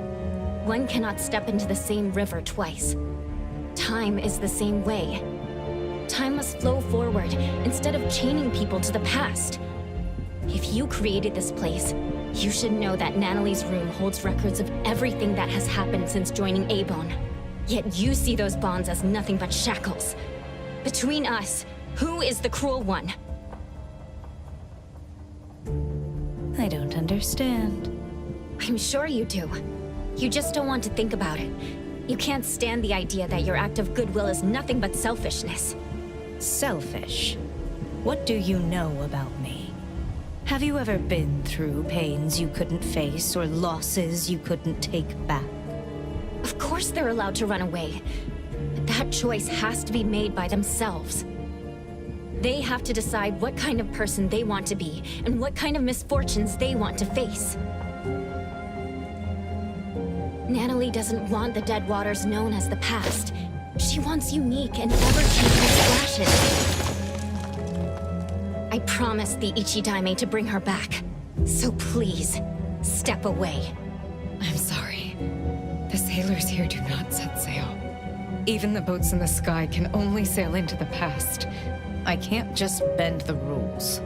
One cannot step into the same river twice. Time is the same way. Time must flow forward instead of chaining people to the past. If you created this place, you should know that Nanalee's room holds records of everything that has happened since joining Abone. Yet you see those bonds as nothing but shackles. Between us, who is the cruel one? I don't understand. I'm sure you do. You just don't want to think about it. You can't stand the idea that your act of goodwill is nothing but selfishness. Selfish? What do you know about me? Have you ever been through pains you couldn't face or losses you couldn't take back? Of course they're allowed to run away, but that choice has to be made by themselves. They have to decide what kind of person they want to be and what kind of misfortunes they want to face. Nanalee doesn't want the dead waters known as the past. She wants unique and ever-changing splashes. I promised the Ichidaime to bring her back. So please, step away. I'm sorry. The sailors here do not set sail. Even the boats in the sky can only sail into the past. I can't just bend the rules.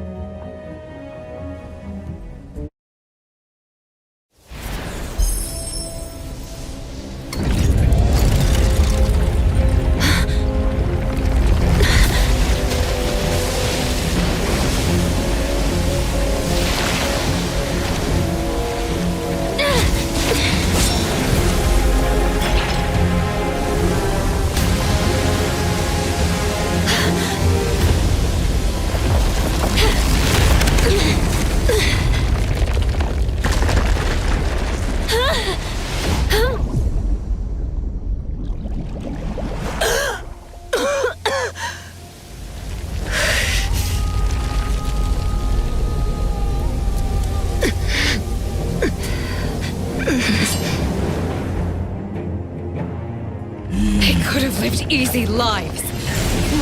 Easy lives.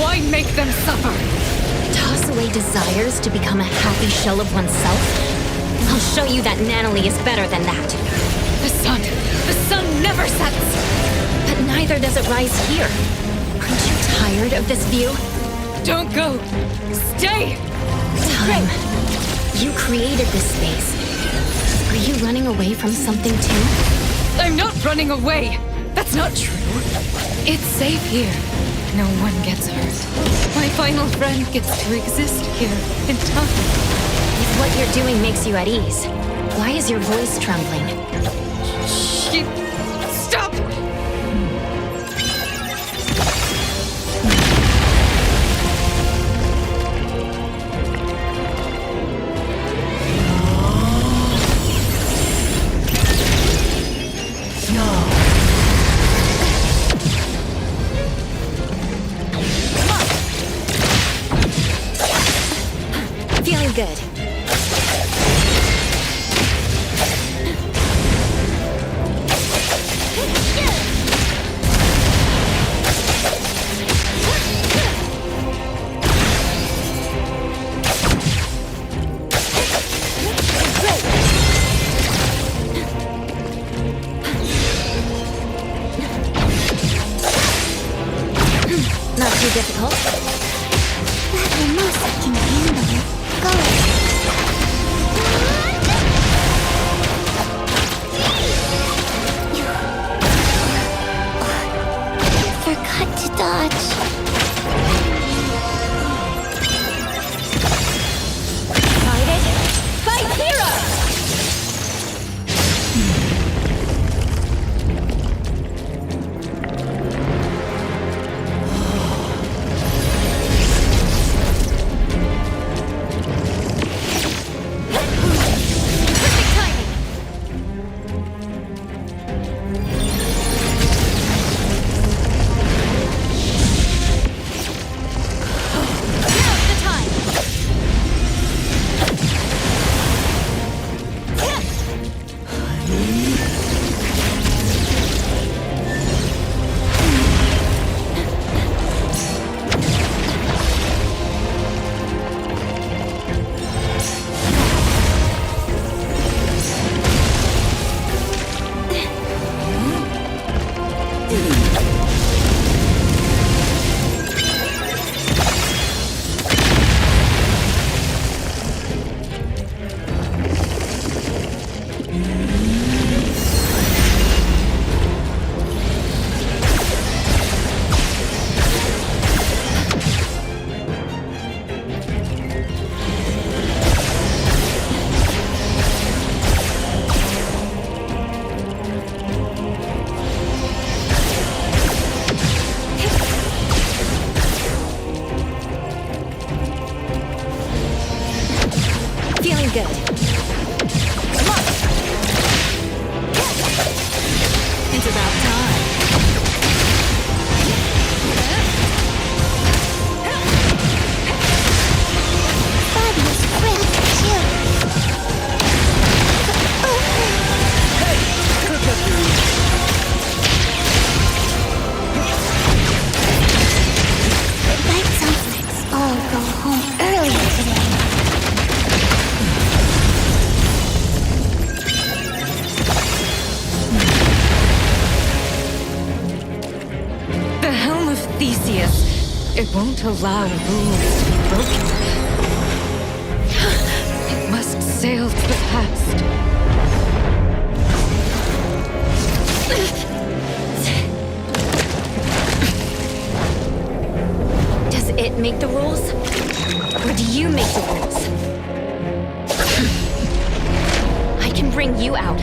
Why make them suffer? Toss away desires to become a happy shell of oneself? I'll show you that Natalie is better than that. The sun never sets! But neither does it rise here. Aren't you tired of this view? Don't go! Stay! Time. You created this space. Are you running away from something too? I'm not running away! That's not true. It's safe here. No one gets hurt. My final friend gets to exist here in time. If what you're doing makes you at ease, why is your voice trembling? Stop! Good. Not too difficult. That's the most I can handle. Go. Forgot to dodge. Fight it! Fight heroes! Good. Come on! It's about time. Fabulous friend, too. Hey! Cook up your ears. It might sound like I'll go home early today. allow rules to be broken. It must sail to the past. Does it make the rules? Or do you make the rules? I can bring you out,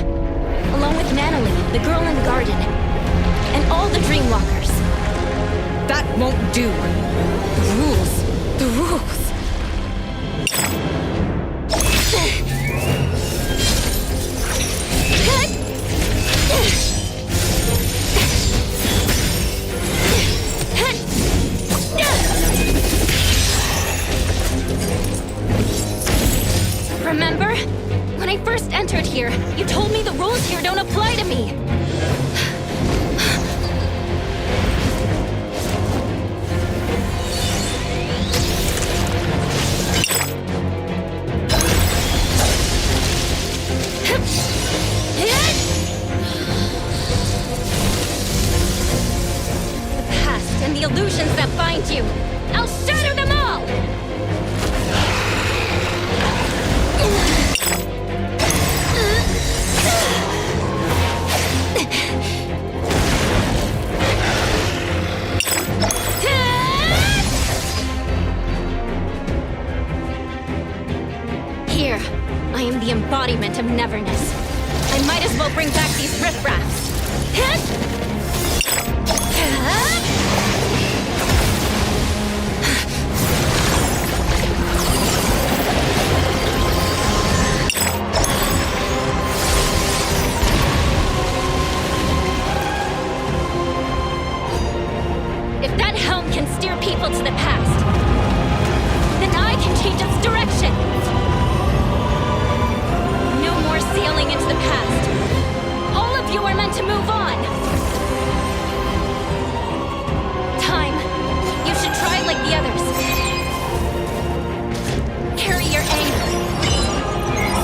along with Natalie, the girl in the garden, and all the Dreamwalkers. That won't do. The rules. The rules. Remember? When I first entered here, you told me the rules here don't apply to me. The past and the illusions that bind you, I'll shatter them all! Here, I am the embodiment of neverness. I might as well bring back these riffraffs. If that helm can steer people to the past, then I can change its direction. No more sailing into the past. All of you are meant to move on. Time. You should try like the others. Carry your anger,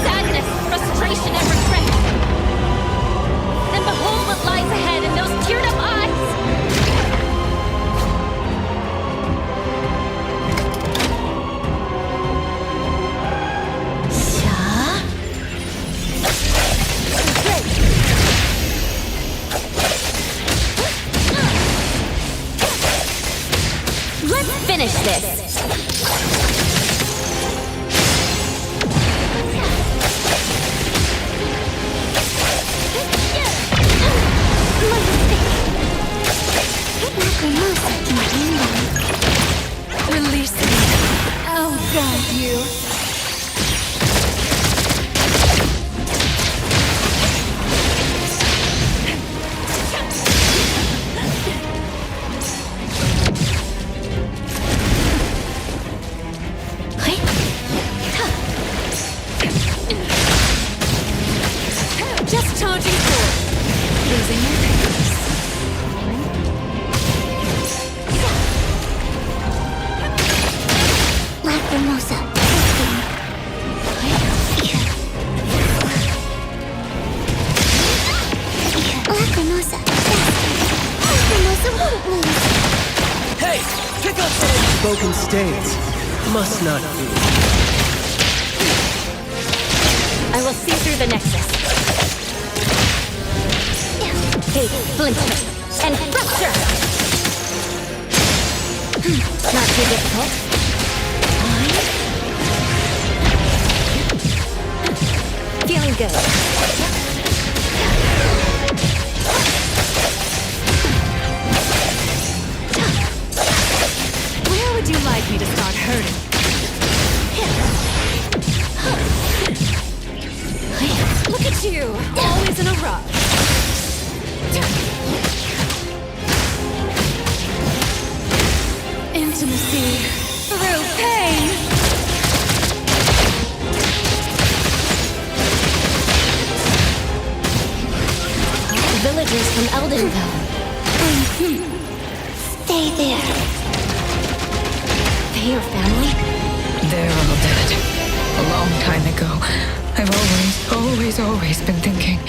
sadness, frustration, and regret. Then behold what lies ahead in those teared-up eyes. Let's finish this. Release me. I'll guide you. Just charging forward. Losing your pace. Lacrimosa. Lacrimosa. Lacrimosa won't lose. Hey! Pick up those broken stains. Must not be. I will see through the nexus. Take splinter and fracture. Not too difficult. Feeling good. Where would you like me to start hurting? Look at you, always in a rush. Intimacy through pain. The villagers from Eldenville. Stay there. They your family? They're all dead. A long time ago. I've always been thinking,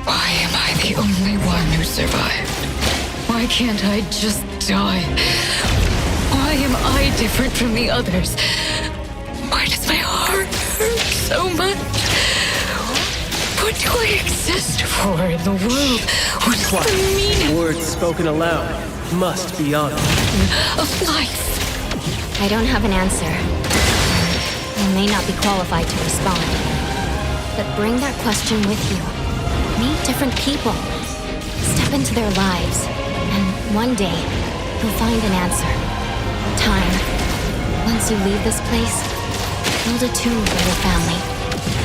why am I the only one who survived? Why can't I just die? Why? Why am I different from the others? Why does my heart hurt so much? What do I exist for in the world? What's the meaning Words spoken aloud must be honored. of life? I don't have an answer. I may not be qualified to respond. But bring that question with you. Meet different people. Step into their lives. And one day, you'll find an answer. Time. Once you leave this place, build a tomb for your family.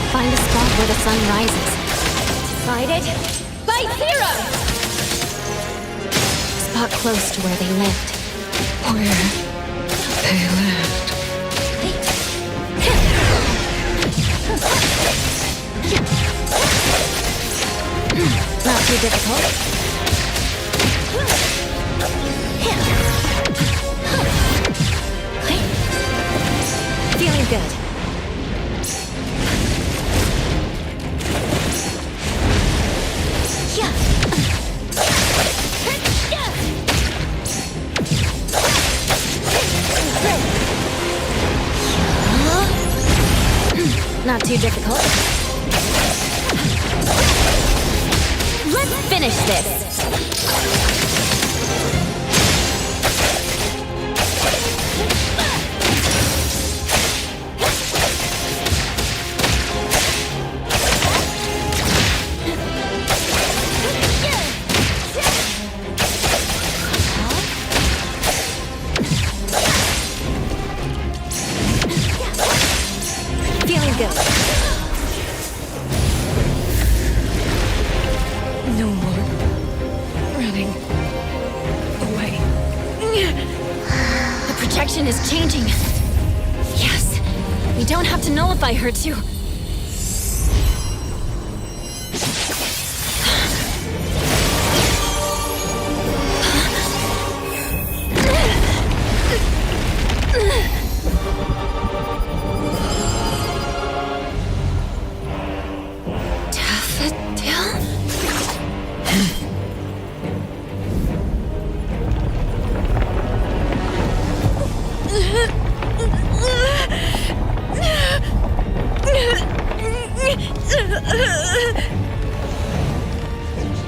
Find a spot where the sun rises. Decided? By Zero! Spot close to where they lived. Where they lived. Not too difficult. Feeling good. Not too difficult. Let's finish this. Feeling good. No more running away. The projection is changing. Yes, we don't have to nullify her to...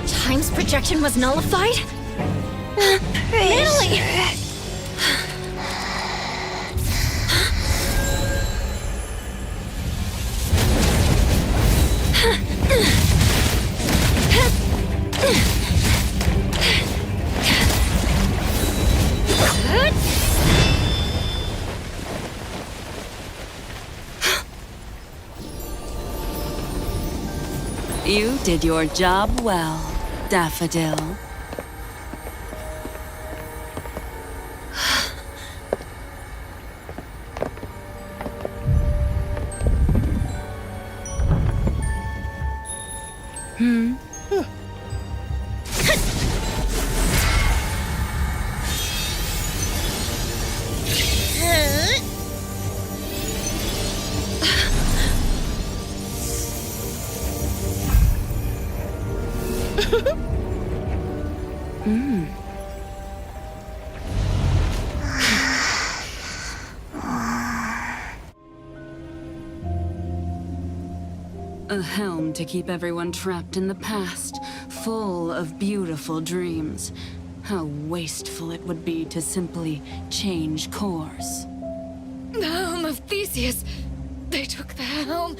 Time's projection was nullified? Natalie! You did your job well, Daffodil. A helm to keep everyone trapped in the past, full of beautiful dreams. How wasteful it would be to simply change course. The helm of Theseus. They took the helm.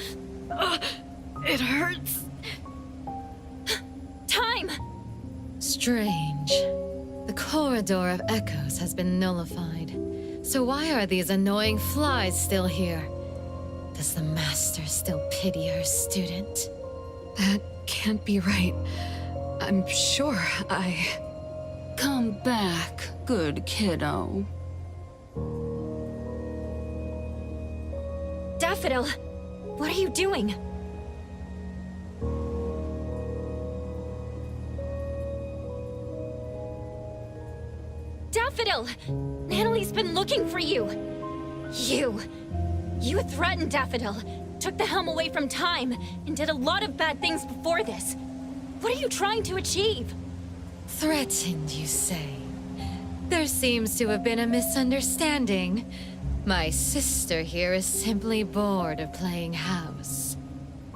It hurts. Time! Strange. The Corridor of Echoes has been nullified. So why are these annoying flies still here? Does the Master still pity her student? That can't be right. I'm sure I... Come back, good kiddo. Daffodil! What are you doing? Daffodil! Natalie's been looking for you! You threatened Daffodil, took the helm away from Time, and did a lot of bad things before this. What are you trying to achieve? Threatened, you say? There seems to have been a misunderstanding. My sister here is simply bored of playing house.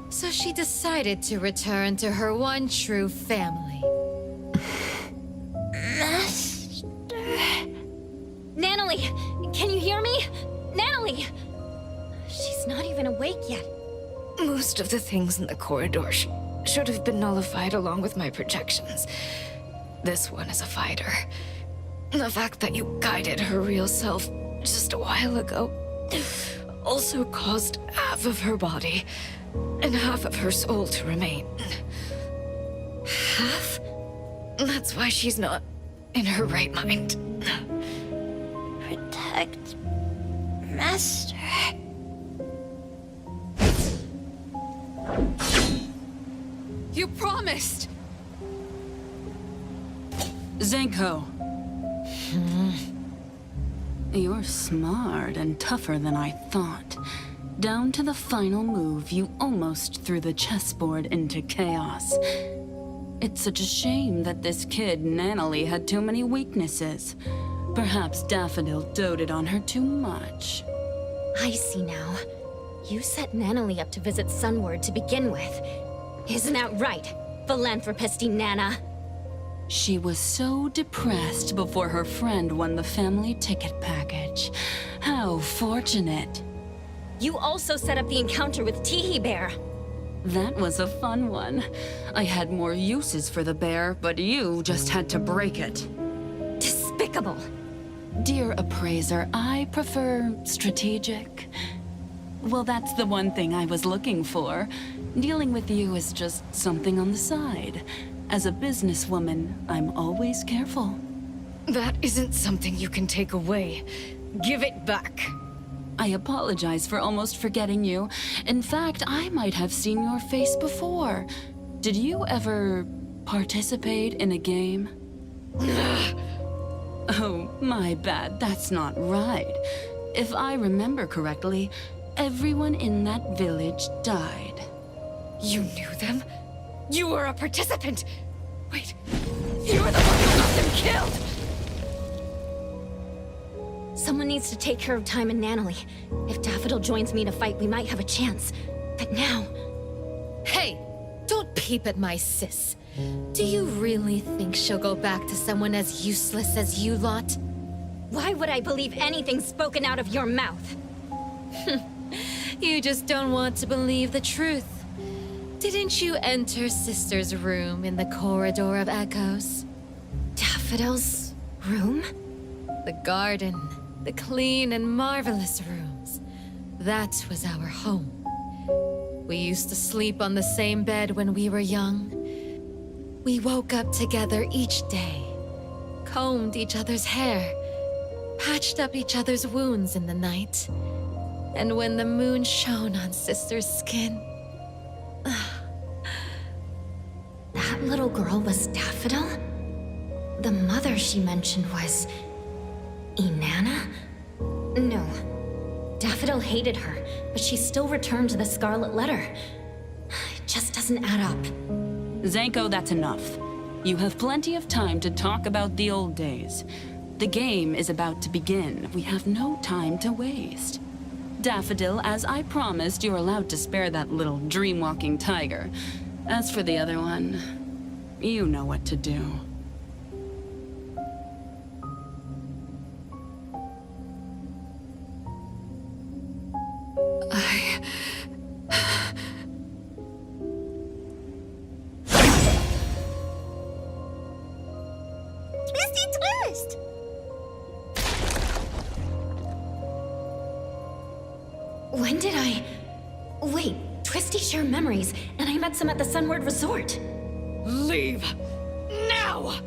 So she decided to return to her one true family. Master... Natalie, can you hear me? Natalie! She's not even awake yet. Most of the things in the corridor should have been nullified along with my projections. This one is a fighter. The fact that you guided her real self just a while ago also caused half of her body and half of her soul to remain. Half? That's why she's not in her right mind. Protect... Master... You promised! Zenko. You're smart and tougher than I thought. Down to the final move, you almost threw the chessboard into chaos. It's such a shame that this kid, Natalie, had too many weaknesses. Perhaps Daffodil doted on her too much. I see now. You set Natalie up to visit Sunward to begin with. Isn't that right, philanthropisty Nana? She was so depressed before her friend won the family ticket package. How fortunate. You also set up the encounter with Teehee Bear. That was a fun one. I had more uses for the bear, but you just had to break it. Despicable. Dear appraiser, I prefer strategic. Well, that's the one thing I was looking for. Dealing with you is just something on the side. As a businesswoman, I'm always careful. That isn't something you can take away. Give it back. I apologize for almost forgetting you. In fact, I might have seen your face before. Did you ever participate in a game? Oh, my bad. That's not right. If I remember correctly, everyone in that village died. You knew them? You were a participant! Wait, you were the one who got them killed! Someone needs to take care of Time and Natalie. If Daffodil joins me to fight, we might have a chance. But now... Hey! Don't peep at my sis. Do you really think she'll go back to someone as useless as you lot? Why would I believe anything spoken out of your mouth? You just don't want to believe the truth. Didn't you enter Sister's room in the Corridor of Echoes? Daffodil's room? The garden, the clean and marvelous rooms. That was our home. We used to sleep on the same bed when we were young. We woke up together each day, combed each other's hair, patched up each other's wounds in the night. And when the moon shone on Sister's skin... That little girl was Daffodil? The mother she mentioned was... Inanna? No. Daffodil hated her, but she still returned the Scarlet Letter. It just doesn't add up. Zenko, that's enough. You have plenty of time to talk about the old days. The game is about to begin. We have no time to waste. Daffodil, as I promised, you're allowed to spare that little dream-walking tiger. As for the other one, you know what to do. Twisty Twist! When did I... Wait, Twisty share memories, and I met some at the Sunward Resort. Leave! Now!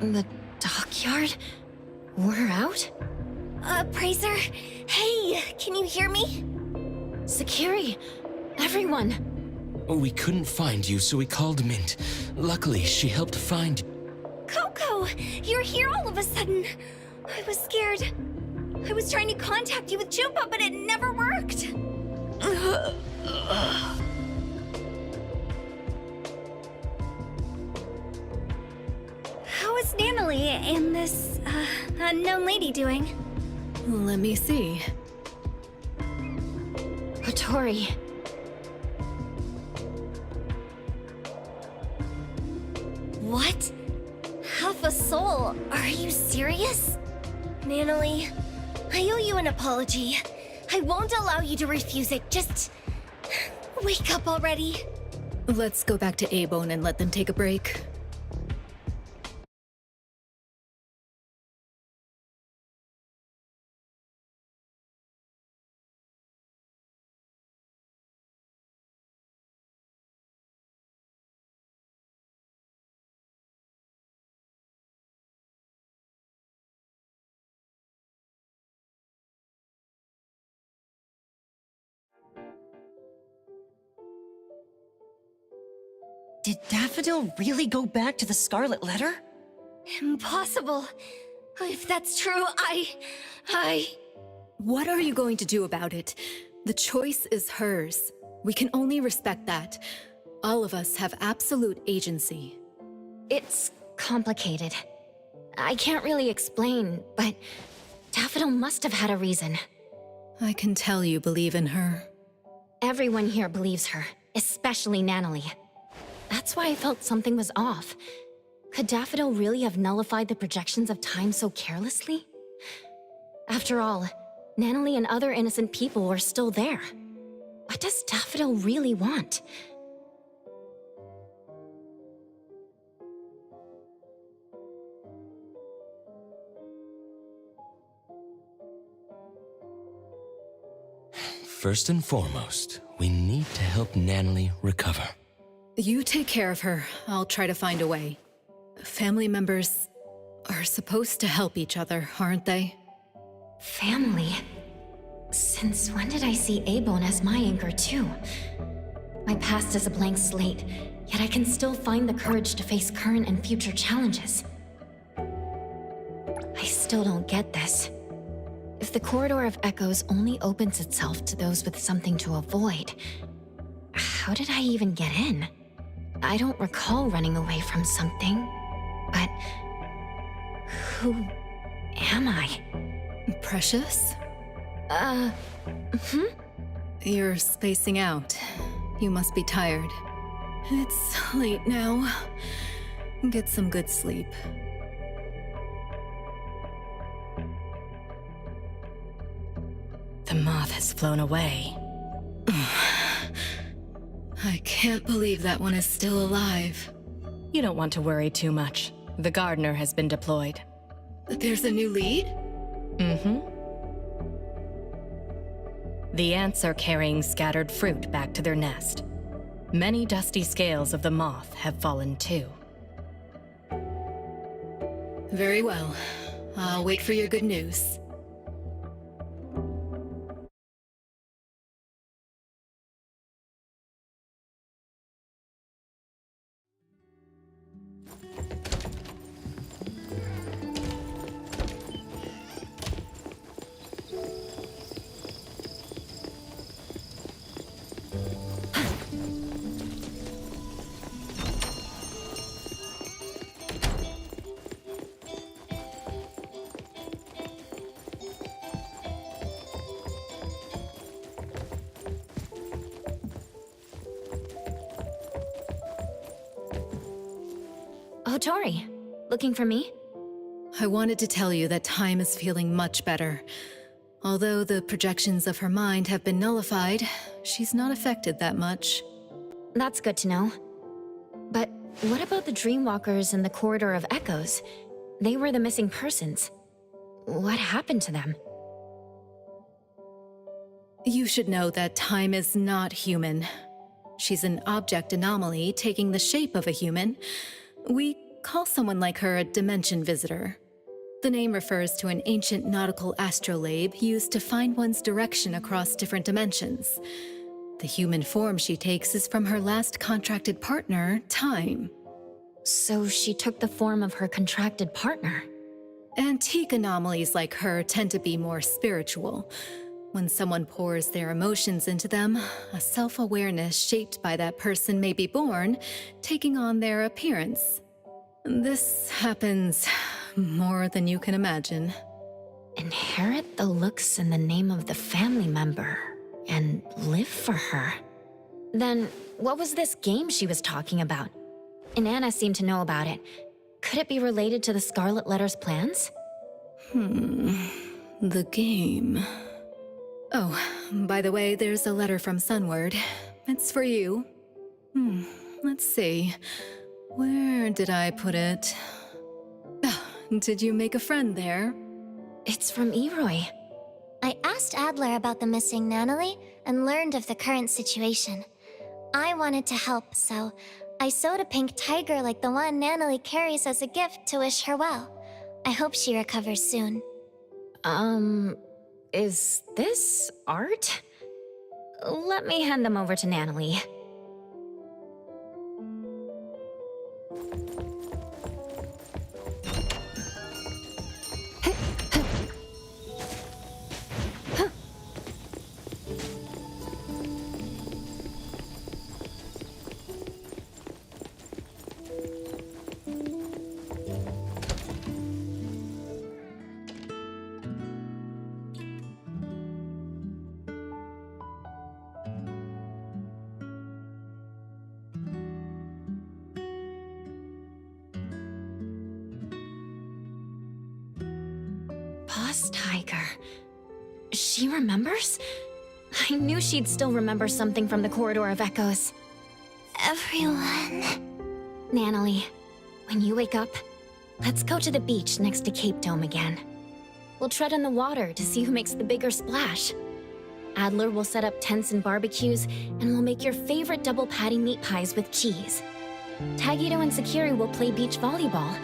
The dockyard? We're out? Praiser? Hey, can you hear me? Sakiri, everyone. We couldn't find you, so we called Mint. Luckily, she helped find... Coco, you're here all of a sudden. I was scared. I was trying to contact you with Chupa, but it never worked. How is Nanalie and this, unknown lady doing? Let me see. Otori. What? Half a soul? Are you serious? Nanalie, I owe you an apology. I won't allow you to refuse it. Just wake up already. Let's go back to Abone and let them take a break. Did Daffodil really go back to the Scarlet Letter? Impossible. If that's true, I... What are you going to do about it? The choice is hers. We can only respect that. All of us have absolute agency. It's complicated. I can't really explain, but Daffodil must have had a reason. I can tell you believe in her. Everyone here believes her, especially Nanalie. That's why I felt something was off. Could Daffodil really have nullified the projections of time so carelessly? After all, Nanalie and other innocent people were still there. What does Daffodil really want? First and foremost, we need to help Nanalie recover. You take care of her. I'll try to find a way. Family members are supposed to help each other, aren't they? Family? Since when did I see Abone as my anchor too? My past is a blank slate, yet I can still find the courage to face current and future challenges. I still don't get this. If the Corridor of Echoes only opens itself to those with something to avoid, how did I even get in? I don't recall running away from something, but who am I? Precious? You're spacing out. You must be tired. It's late now. Get some good sleep. The moth has flown away. I can't believe that one is still alive. You don't want to worry too much. The gardener has been deployed. There's a new lead? Mm-hmm. The ants are carrying scattered fruit back to their nest. Many dusty scales of the moth have fallen too. Very well. I'll wait for your good news. Otori, looking for me? I wanted to tell you that Time is feeling much better. Although the projections of her mind have been nullified, she's not affected that much. That's good to know. But what about the Dreamwalkers in the Corridor of Echoes? They were the missing persons. What happened to them? You should know that Time is not human. She's an object anomaly taking the shape of a human. We call someone like her a dimension visitor. The name refers to an ancient nautical astrolabe used to find one's direction across different dimensions. The human form she takes is from her last contracted partner, Time. So she took the form of her contracted partner. Antique anomalies like her tend to be more spiritual. When someone pours their emotions into them, a self-awareness shaped by that person may be born, taking on their appearance. This happens more than you can imagine. Inherit the looks and the name of the family member, and live for her. Then, what was this game she was talking about? And Anna seemed to know about it. Could it be related to the Scarlet Letter's plans? The game. Oh, by the way, there's a letter from Sunward. It's for you. Let's see. Where did I put it? Did you make a friend there? It's from Eroy. I asked Adler about the missing Natalie and learned of the current situation. I wanted to help, so I sewed a pink tiger like the one Natalie carries as a gift to wish her well. I hope she recovers soon. Is this art? Let me hand them over to Natalie. Boss Tiger. She remembers? I knew she'd still remember something from the Corridor of Echoes. Everyone... Natalie, when you wake up, let's go to the beach next to Cape Dome again. We'll tread on the water to see who makes the bigger splash. Adler will set up tents and barbecues, and we'll make your favorite double patty meat pies with cheese. Tagito and Sakiri will play beach volleyball.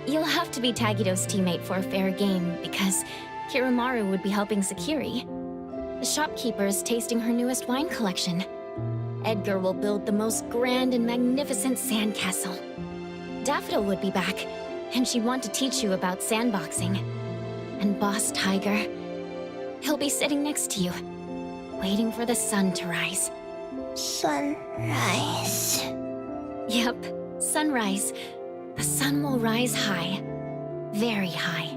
You'll have to be Tagido's teammate for a fair game, because Kiramaru would be helping Sakiri. The shopkeeper is tasting her newest wine collection. Edgar will build the most grand and magnificent sandcastle. Daffodil would be back, and she'd want to teach you about sandboxing. And Boss Tiger, he'll be sitting next to you, waiting for the sun to rise. Sunrise. Yep, sunrise. The sun will rise high, very high.